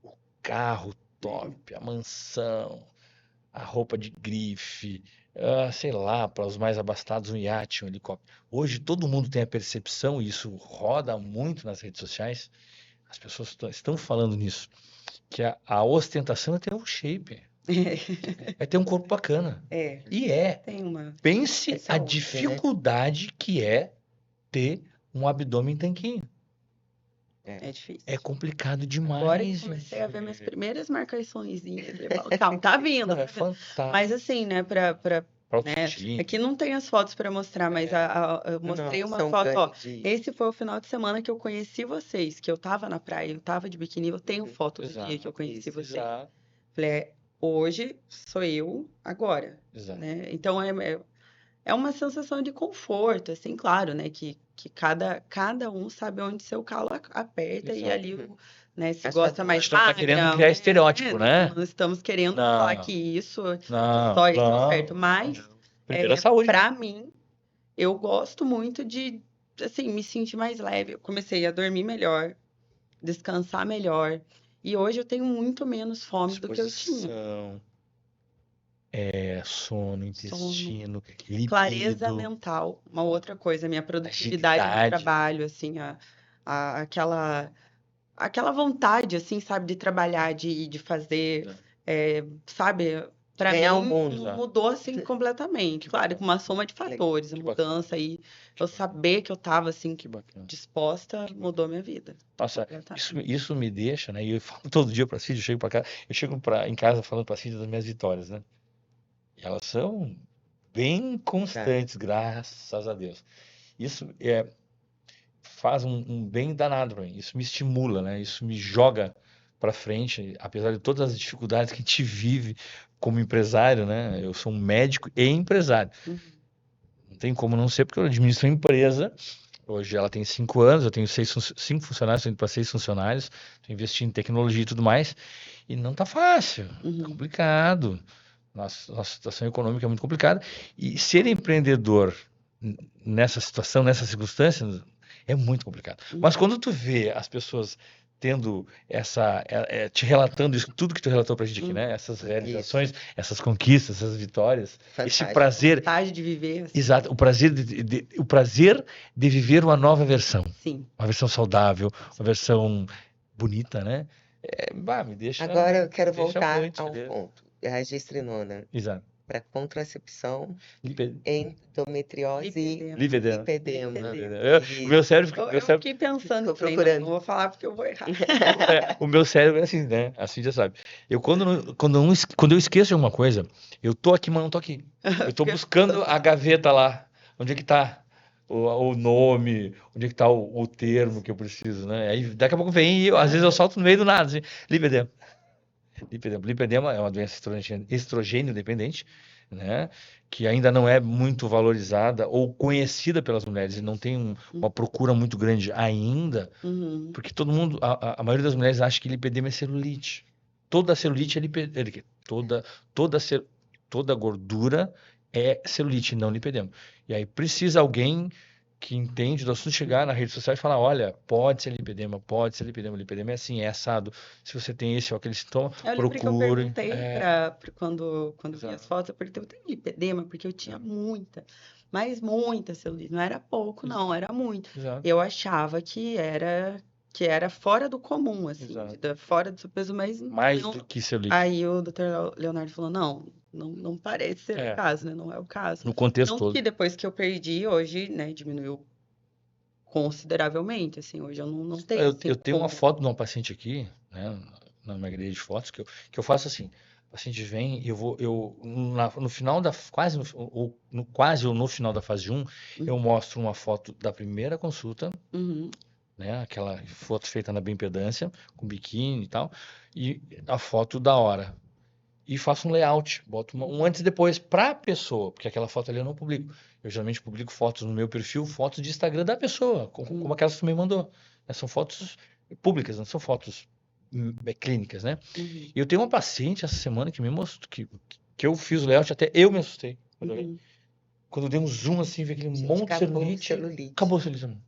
o carro top, a mansão, a roupa de grife, sei lá, para os mais abastados, um iate, um helicóptero. Hoje todo mundo tem a percepção, e isso roda muito nas redes sociais, as pessoas estão falando nisso, que a ostentação é ter um shape, é ter um corpo bacana. É, E é. tem uma. Pense É a saúde, né? dificuldade que é ter um abdômen tanquinho. É É difícil. complicado Agora que demais, comecei gente. a ver minhas primeiras marcaçõezinhas, eu falo, calma, tá vindo, Não, tá é vindo. fantástico. Mas assim, né, Pra né, autoestima. aqui não tem as fotos para mostrar, mas eu mostrei Nossa, uma um foto, ó. ganho de. Esse foi o final de semana que eu conheci vocês, que eu tava na praia, eu tava de biquíni, eu tenho foto do dia que eu Exato, conheci Isso. vocês. exato, Falei, hoje sou eu, agora, exato. né? Então é uma sensação de conforto, assim, claro, né? Que cada um sabe onde seu calo aperta e Exato. ali, né? Se A sua gosta A mais gente não tá querendo magra, criar né? estereótipo, né? Não estamos querendo falar Não, que isso não, só isso é o não, certo, mas não. Primeiro a saúde, né? para mim, eu gosto muito de, assim, me sentir mais leve. Eu comecei a dormir melhor, descansar melhor. E hoje eu tenho muito menos fome do que eu tinha. Disposição, sono, Sono, intestino, clareza libido, mental, uma outra coisa, minha produtividade no agilidade. trabalho, assim, aquela vontade, assim, sabe, de trabalhar, de fazer, sabe, para Ganhar o mim mundo. Exato. mudou, assim, completamente. Que Claro, bacana. com uma soma de fatores, a Que bacana. mudança aí, Que eu bacana. saber que eu tava, assim, Que bacana. disposta, mudou minha vida. Nossa, Completamente. isso me deixa, né? E eu falo todo dia para Cid, eu chego em casa falando para Cid das minhas vitórias, né? E elas são bem constantes, graças a Deus. Isso faz um bem danado para mim. Isso me estimula, né? Isso me joga para frente, apesar de todas as dificuldades que a gente vive como empresário, né? Eu sou um médico e empresário. Uhum. Não tem como não ser, porque eu administro uma empresa. Hoje ela tem 5 anos, eu tenho 5 funcionários, estou indo para 6 funcionários, estou investindo em tecnologia e tudo mais, e não tá fácil, tá Uhum. complicado. Nossa situação econômica é muito complicada. E ser empreendedor nessa situação, nessa circunstância, é muito complicado. Mas quando tu vê as pessoas tendo te relatando isso, tudo que tu relatou pra gente aqui, né? Essas realizações, essas conquistas, essas vitórias, esse Fantástico. prazer, Vontade de viver, assim, exato, o prazer de viver uma nova versão, sim. uma versão saudável, uma versão bonita, né? Me deixa Agora eu quero deixa voltar muito a um feliz. ponto. A gestrinona Exato. para contracepção, Lipe- endometriose e Lipedema. Lipedema. Lipedema. O meu cérebro, Eu meu cérebro, fiquei pensando, Tô falei, procurando. não vou falar porque eu vou errar. o meu cérebro é assim, né? Assim já sabe. Eu quando eu esqueço alguma coisa, eu tô aqui, mas não tô aqui. Eu tô buscando a gaveta lá. Onde é que tá o nome, onde é que tá o termo que eu preciso, né? Aí daqui a pouco vem e às vezes eu salto no meio do nada, assim, lipedema. lipedema. Lipedema é uma doença estrogênio dependente, né? Que ainda não é muito valorizada ou conhecida pelas mulheres e não tem uma procura muito grande ainda, Uhum. porque todo mundo, a maioria das mulheres acha que lipedema é celulite. Toda celulite é lipedema. Toda gordura é celulite, não lipedema. E aí precisa alguém que entende do assunto chegar na rede social e falar, olha, pode ser lipedema, lipedema é assim, é assado. Se você tem esse ou aquele sintoma, Eu lembro que eu procure. perguntei quando vi as Exato. fotos, eu perguntei, eu tenho lipedema? Porque eu tinha muita, mas muita celulite. Não era pouco, não, era muito. Exato. Eu achava que era fora do comum, assim, Exato. fora do seu peso, mas Mais não. do que celulite. Aí o Dr. Leonardo falou, não parece ser o caso, né? Não é o caso. No contexto Tanto todo. que depois que eu perdi, hoje, né, diminuiu consideravelmente, assim, hoje eu não tenho, assim, Eu tenho uma como... foto de uma paciente aqui, né, na minha galeria de fotos, que eu faço assim, o paciente vem, no final quase ou no final da fase 1, eu mostro uma foto da primeira consulta, Uhum. né, aquela foto feita na bioimpedância, com biquíni e tal, e a foto da hora. E faço um layout, boto um antes e depois para a pessoa, porque aquela foto ali eu não publico. Eu geralmente publico fotos no meu perfil, fotos de Instagram da pessoa, como aquelas que tu me mandou. São fotos públicas, não são fotos clínicas, né? Uhum. E eu tenho uma paciente essa semana que me mostrou que eu fiz o layout, até eu me assustei. Quando eu dei um zoom assim, vi aquele monte de celulite, acabou a celulite.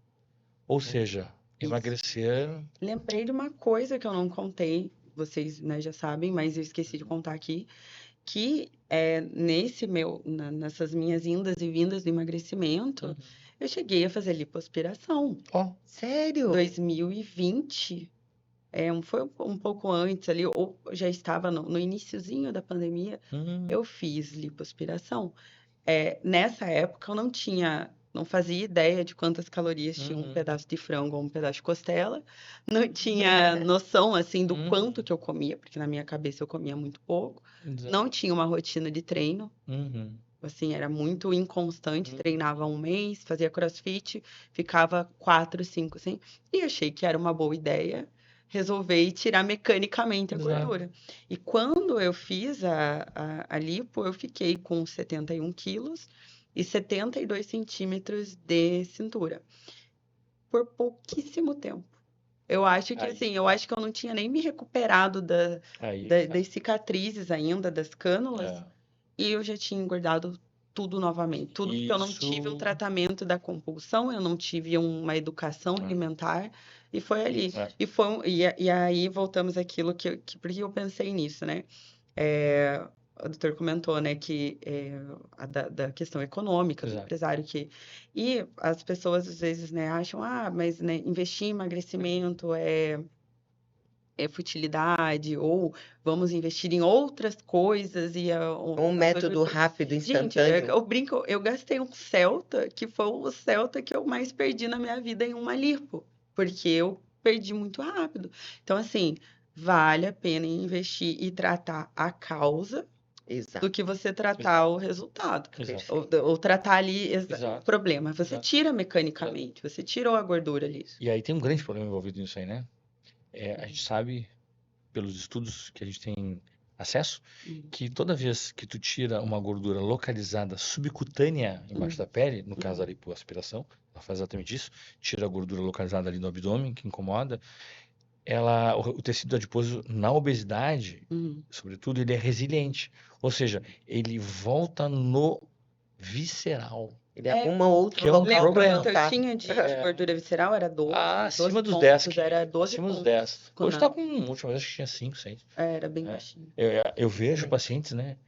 Ou seja, emagrecer. Lembrei de uma coisa que eu não contei, vocês, né, já sabem, mas eu esqueci de contar aqui, que nessas minhas indas e vindas do emagrecimento, eu cheguei a fazer lipoaspiração. Sério? 2020, foi um pouco antes ali, ou já estava no iniciozinho da pandemia, eu fiz lipoaspiração. Nessa época eu não fazia ideia de quantas calorias tinha um pedaço de frango ou um pedaço de costela, não tinha noção, assim, do quanto que eu comia, porque na minha cabeça eu comia muito pouco, não tinha uma rotina de treino, assim, era muito inconstante, treinava um mês, fazia crossfit, ficava 4, 5, assim, e achei que era uma boa ideia resolver tirar mecanicamente a gordura. E quando eu fiz a lipo, eu fiquei com 71 quilos e 72 centímetros de cintura. Por pouquíssimo tempo. Eu acho que, assim, eu não tinha nem me recuperado das cicatrizes ainda, das cânulas, e eu já tinha engordado tudo novamente. Tudo porque eu não tive um tratamento da compulsão, eu não tive uma educação alimentar, e foi ali. E aí voltamos àquilo porque eu pensei nisso, né? O doutor comentou, né, que da questão econômica do empresário e as pessoas às vezes, né, acham, mas né, investir em emagrecimento é futilidade, ou vamos investir em outras coisas e Um método rápido, Gente, instantâneo. eu brinco, eu gastei um Celta, que foi o Celta que eu mais perdi na minha vida em uma lipo, porque eu perdi muito rápido. Então, assim, vale a pena investir e tratar a causa do que você tratar o resultado. Ou tratar ali o problema. Você tira mecanicamente, você tirou a gordura ali. E aí tem um grande problema envolvido nisso aí, né? A gente sabe, pelos estudos que a gente tem acesso, que toda vez que tu tira uma gordura localizada subcutânea embaixo da pele, no caso da lipoaspiração, ela faz exatamente isso, tira a gordura localizada ali no abdômen, que incomoda, o tecido adiposo na obesidade, sobretudo, ele é resiliente. Ou seja, ele volta no visceral. Ele arruma outro local problema. Quanto eu tinha de gordura visceral era 12. Acima dos pontos, 10. Era 12 acima dos pontos. 10. Hoje está com, a última vez que tinha 5, 6. Era bem baixinho. Eu vejo pacientes, né,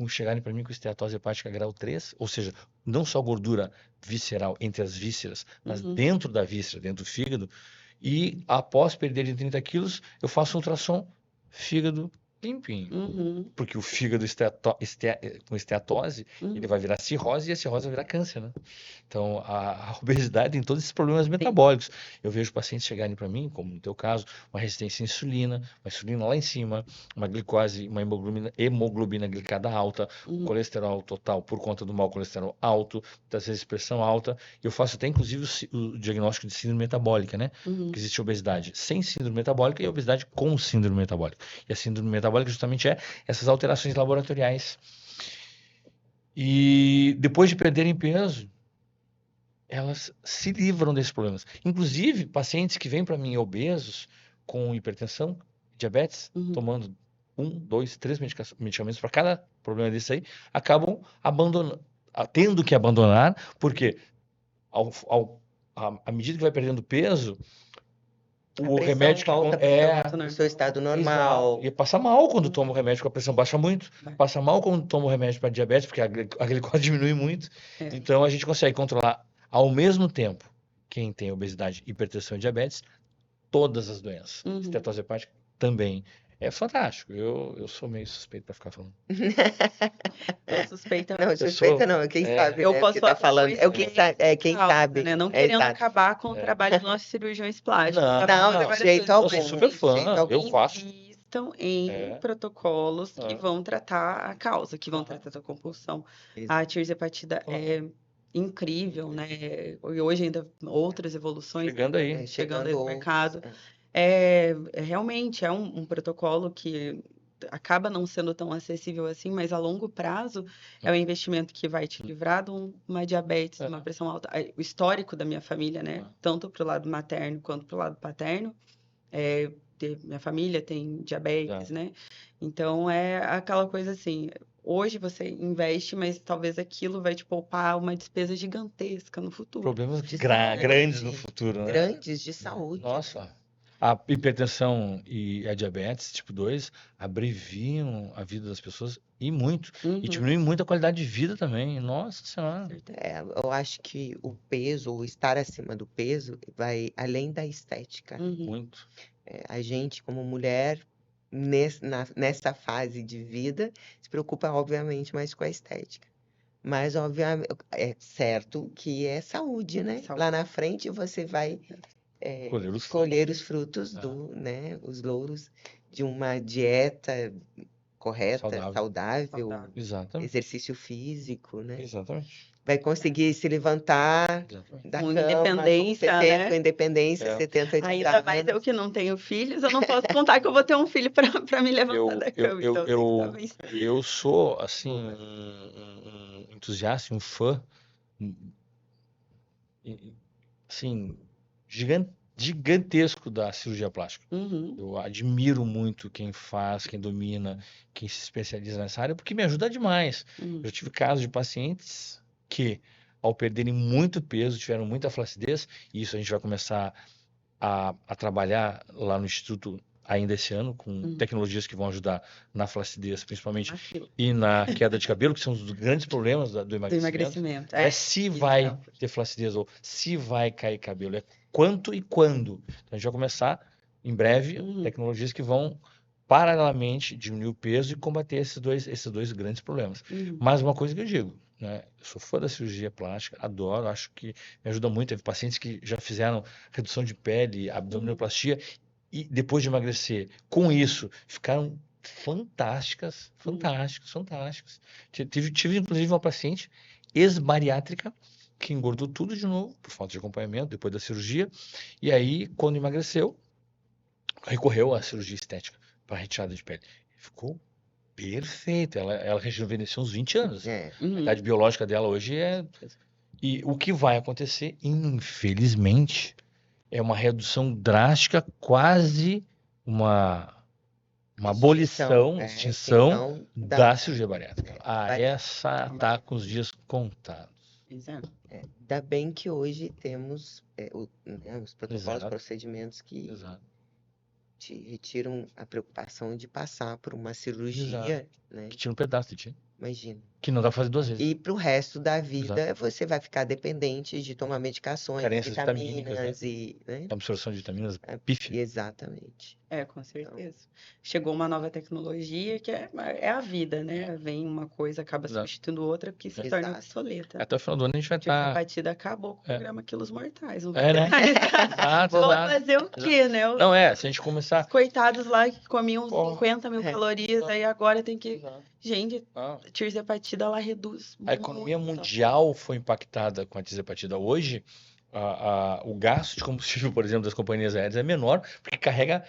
chegarem para mim com esteatose hepática grau 3, ou seja, não só gordura visceral entre as vísceras, mas dentro da víscera, dentro do fígado, e após perderem 30 quilos, eu faço um ultrassom fígado limpinho. Porque o fígado com esteatose, ele vai virar cirrose e a cirrose vai virar câncer, né? Então, a obesidade tem todos esses problemas metabólicos. Eu vejo pacientes chegarem para mim, como no teu caso, uma resistência à insulina, uma insulina lá em cima, uma glicose, uma hemoglobina glicada alta, colesterol total por conta do mau colesterol alto, muitas vezes pressão alta. Eu faço até, inclusive, o diagnóstico de síndrome metabólica, né? Porque existe obesidade sem síndrome metabólica e obesidade com síndrome metabólica. E a síndrome metabólica metabólica justamente é essas alterações laboratoriais. E depois de perderem peso, elas se livram desses problemas. Inclusive, pacientes que vêm para mim obesos, com hipertensão, diabetes, tomando 1, 2, 3 medicamentos para cada problema desse aí, acabam abandonando, tendo que abandonar, porque à medida que vai perdendo peso, o pressão remédio que volta pro seu estado normal. E passa mal quando toma o remédio, porque a pressão baixa muito. Passa mal quando toma o remédio para diabetes, porque a glicose diminui muito. Então a gente consegue controlar ao mesmo tempo quem tem obesidade, hipertensão e diabetes, todas as doenças. Estetose hepática também. É fantástico. Eu sou meio suspeito para ficar falando. Eu suspeita. Não, suspeita não, quem sabe, Eu né, posso o que tá falando. É o quem sabe, quem sabe. Né? Não querendo exato. acabar com o trabalho dos nossos cirurgiões plásticos. Não, de jeito algum. Eu sou super fã, de jeito algum. eu faço. Invistam em protocolos que vão tratar a causa, que vão tratar a compulsão. A tirzepatida é incrível, né? E hoje ainda outras evoluções Chegando aí. chegando aí no outros, mercado. Realmente é um protocolo que acaba não sendo tão acessível assim, mas a longo prazo é um investimento que vai te livrar de uma diabetes, de uma pressão alta. O histórico da minha família, né? Tanto para o lado materno quanto para o lado paterno. Minha família tem diabetes, né? Então é aquela coisa assim, hoje você investe, mas talvez aquilo vai te poupar uma despesa gigantesca no futuro. Problemas De grandes saúde. no futuro, né? Grandes de saúde. Nossa, a hipertensão e a diabetes tipo 2 abreviam a vida das pessoas e muito. E diminuem muito a qualidade de vida também. Nossa Senhora. Eu acho que o peso, ou estar acima do peso, vai além da estética. Muito. A gente, como mulher, nessa fase de vida, se preocupa, obviamente, mais com a estética. Mas, obviamente, é certo que é saúde, né? Lá na frente você vai colher os frutos né? Os louros de uma dieta correta, saudável. Exatamente. Exercício físico, né? Exatamente. Vai conseguir se levantar da Com cama independência, com 70, com independência, 70, 80 Ainda anos. mais eu que não tenho filhos, eu não posso contar que eu vou ter um filho para me levantar da cama. Eu sou, assim, um entusiasta, um fã, assim, gigantesco da cirurgia plástica. Eu admiro muito quem faz, quem domina, quem se especializa nessa área, porque me ajuda demais. Eu tive casos de pacientes que, ao perderem muito peso, tiveram muita flacidez, e isso a gente vai começar a trabalhar lá no Instituto ainda esse ano, com tecnologias que vão ajudar na flacidez, principalmente, e na queda de cabelo, que são os grandes problemas do emagrecimento. Se vai ter flacidez ou se vai cair cabelo, é quanto e quando. Então, a gente vai começar, em breve, tecnologias que vão, paralelamente, diminuir o peso e combater esses dois grandes problemas. Mas uma coisa que eu digo, né? Eu sou fã da cirurgia plástica, adoro, acho que me ajuda muito. Teve pacientes que já fizeram redução de pele, abdominoplastia, e depois de emagrecer, com isso, ficaram fantásticas. Tive inclusive uma paciente ex-bariátrica que engordou tudo de novo, por falta de acompanhamento, depois da cirurgia, e aí, quando emagreceu, recorreu à cirurgia estética para retirada de pele. Ficou perfeito, ela rejuvenesceu uns 20 anos. A idade biológica dela hoje é... E o que vai acontecer, infelizmente, é uma redução drástica, quase uma abolição, extinção da cirurgia bariátrica. Essa está com os dias contados. Exato. Ainda bem que hoje temos os protocolos, procedimentos que te retiram a preocupação de passar por uma cirurgia, né? Que tira um pedaço de ti. Imagina. Que não dá pra fazer 2 vezes. E para o resto da vida, você vai ficar dependente de tomar medicações, Carências vitaminas vitamínicas, né? Absorção de vitaminas pífia. Exatamente. Com certeza. Chegou uma nova tecnologia que é a vida, né? Vem uma coisa, acaba substituindo outra, porque se torna obsoleta. Até o final do ano a gente vai A estar... batida acabou com o programa Quilos Mortais. Não né? Exato. Vamos fazer o quê, né? Não, se a gente começar... Os coitados lá que comiam 50 mil calorias, aí agora tem que... Gente, a tirzepatida, ela reduz muito. A economia mundial foi impactada com a tirzepatida. Hoje, o gasto de combustível, por exemplo, das companhias aéreas é menor, porque carrega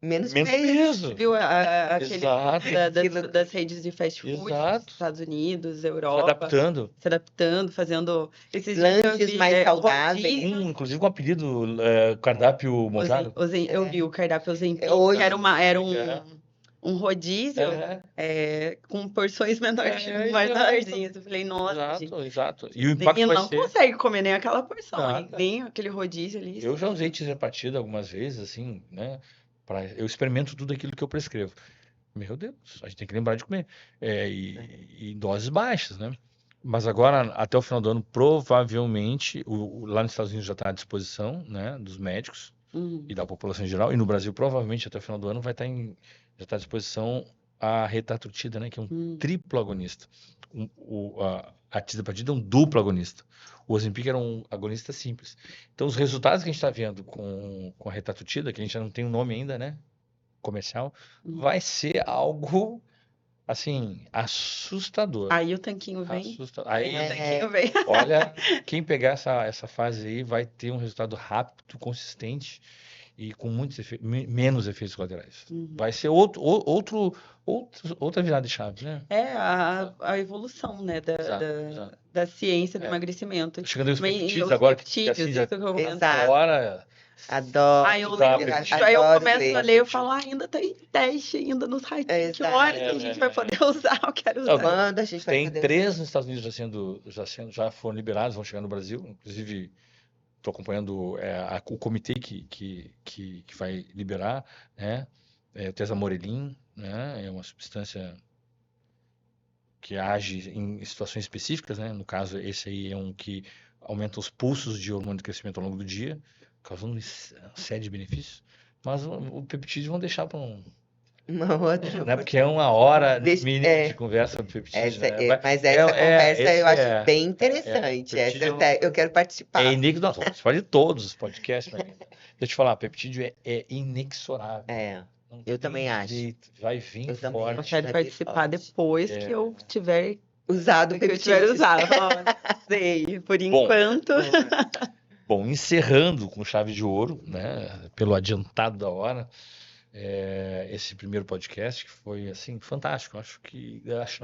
Menos Menos peso. peso. Viu aquele Exato. das redes de fast food dos Exato. Estados Unidos, Se Europa, adaptando. se adaptando, fazendo esses dias eu Lanches vi mais saudáveis. rodízio, Inclusive com o apelido cardápio Mojado. eu vi o cardápio Ozempic, Hoje- que era É. um rodízio com porções menorzinhas. Eu falei, nossa, gente, Exato. E o impacto Zinho vai não ser. consegue comer nem aquela porção, hein? Nada. Nem aquele rodízio ali. Eu já usei tirzepatida algumas vezes, assim, né? Eu experimento tudo aquilo que eu prescrevo. Meu Deus, a gente tem que lembrar de comer. E em doses baixas, né? Mas agora, até o final do ano, provavelmente, lá nos Estados Unidos já está à disposição, né, dos médicos e da população em geral. E no Brasil, provavelmente, até o final do ano, já está à disposição a retatrutida, né, que é um triplo agonista. A tirzepatida é um duplo agonista. O Ozempic era um agonista simples. Então, os resultados que a gente está vendo com a retatrutida, que a gente já não tem um nome ainda, né, comercial, vai ser algo, assim, assustador. Aí o tanquinho vem. Aí, O tanquinho vem. olha, quem pegar essa fase aí vai ter um resultado rápido, consistente e com menos efeitos colaterais. Vai ser outra virada de chave, né? É a evolução, né, Exato. da ciência do emagrecimento. Chegando aos Também peptídeos os agora, que peptídeos, assim, já isso que eu comento. Exato. agora Adoro. Aí eu Tá, lembro peptídeo. disso, aí eu Adoro começo ver. a ler, eu falo, ainda tá em teste, ainda no site, que Exato. horas que a gente vai poder usar? Eu quero Não, usar. Quando a gente vai tem poder 3 nos Estados Unidos já foram liberados, vão chegar no Brasil. Inclusive, estou acompanhando o comitê que vai liberar, né? O tesamorelin, né? É uma substância que age em situações específicas, né? No caso, esse aí é um que aumenta os pulsos de hormônio de crescimento ao longo do dia, causando uma série de benefícios. Mas o peptídeo vão deixar para uma outra. né? Porque é uma hora Deixa- mínima é. de conversa sobre peptídeo, né? Mas essa conversa eu acho bem peptídeo interessante. Essa eu quero participar. Nós vamos participar de todos os podcasts, mas deixa eu te falar, peptídeo é inexorável. Não eu tem também acho. jeito, vai vir Eu também forte. Eu quero Vai participar ter forte. depois que eu tiver, Usado que eu tiver usado. Sei, por enquanto. Bom, encerrando com chave de ouro, né? Pelo adiantado da hora, esse primeiro podcast que foi assim fantástico.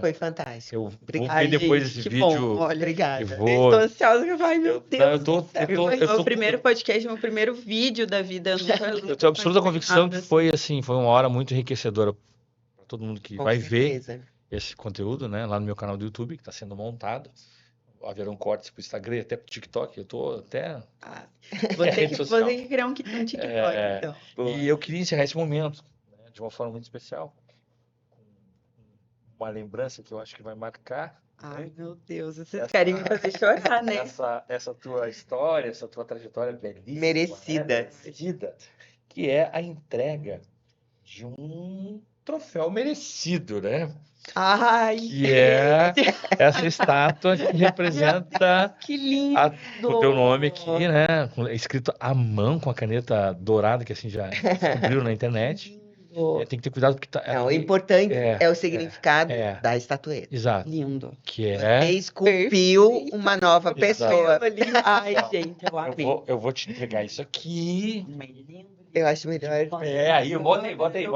Foi fantástico. Eu vou Obrigada, ver depois gente, esse que bom. vídeo. Olha, Obrigada. Eu eu vou. estou ansiosa que vai, meu Deus. Eu Meu primeiro podcast, meu primeiro vídeo da vida. Eu tenho absoluta convicção que foi uma hora muito enriquecedora para todo mundo que Com vai ver certeza. esse conteúdo, né? Lá no meu canal do YouTube, que está sendo montado. Haverão cortes para o Instagram e até para o TikTok. Eu tô até. Vou ter rede social. que criar um TikTok, então. E eu queria encerrar esse momento, né, de uma forma muito especial, com uma lembrança que eu acho que vai marcar. Ai, meu Deus, vocês querem me fazer chorar, né? Essa tua história, essa tua trajetória belíssima. Merecida. Né? Merecida. Que é a entrega de um troféu merecido, né? Ai, Que é essa estátua que representa que lindo! o teu nome aqui, né? Escrito à mão com a caneta dourada, que assim já descobriram na internet. Tem que ter cuidado porque Não, o importante é o significado da estatueta. Exato. Lindo. Que Você esculpiu uma nova pessoa. Ai, gente, eu amei. eu vou te entregar isso aqui. Mas lindo. Eu acho melhor. Aí, bota aí. Então,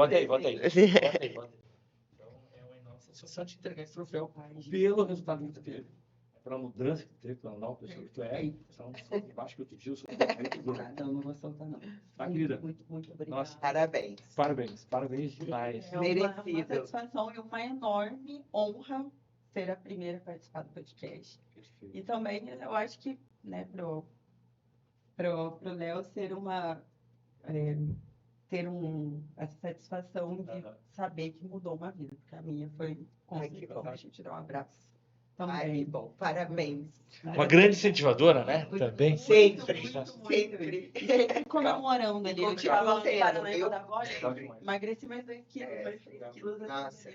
é uma enorme satisfação te entregar esse troféu pelo resultado que tu teve. Pela mudança que tu teve, pela nova pessoa que tu é. Embaixo que eu te vi, eu sou Não vou soltar, não. Tá, querida? Muito obrigada. Nossa, Parabéns. parabéns demais. É uma satisfação e uma enorme honra ser a primeira a participar do podcast. E também eu acho que, né, pro Léo essa satisfação de saber que mudou uma vida, porque a minha foi com certeza. A gente dá um abraço. Também. Ai, bom, parabéns. Uma grande incentivadora, né? Também. Sempre. Comemorando ali. Eu Continua tava sendo, parando aí viu? pra dar agora, emagreci mais 2 quilos, mais 3 quilos. Nossa,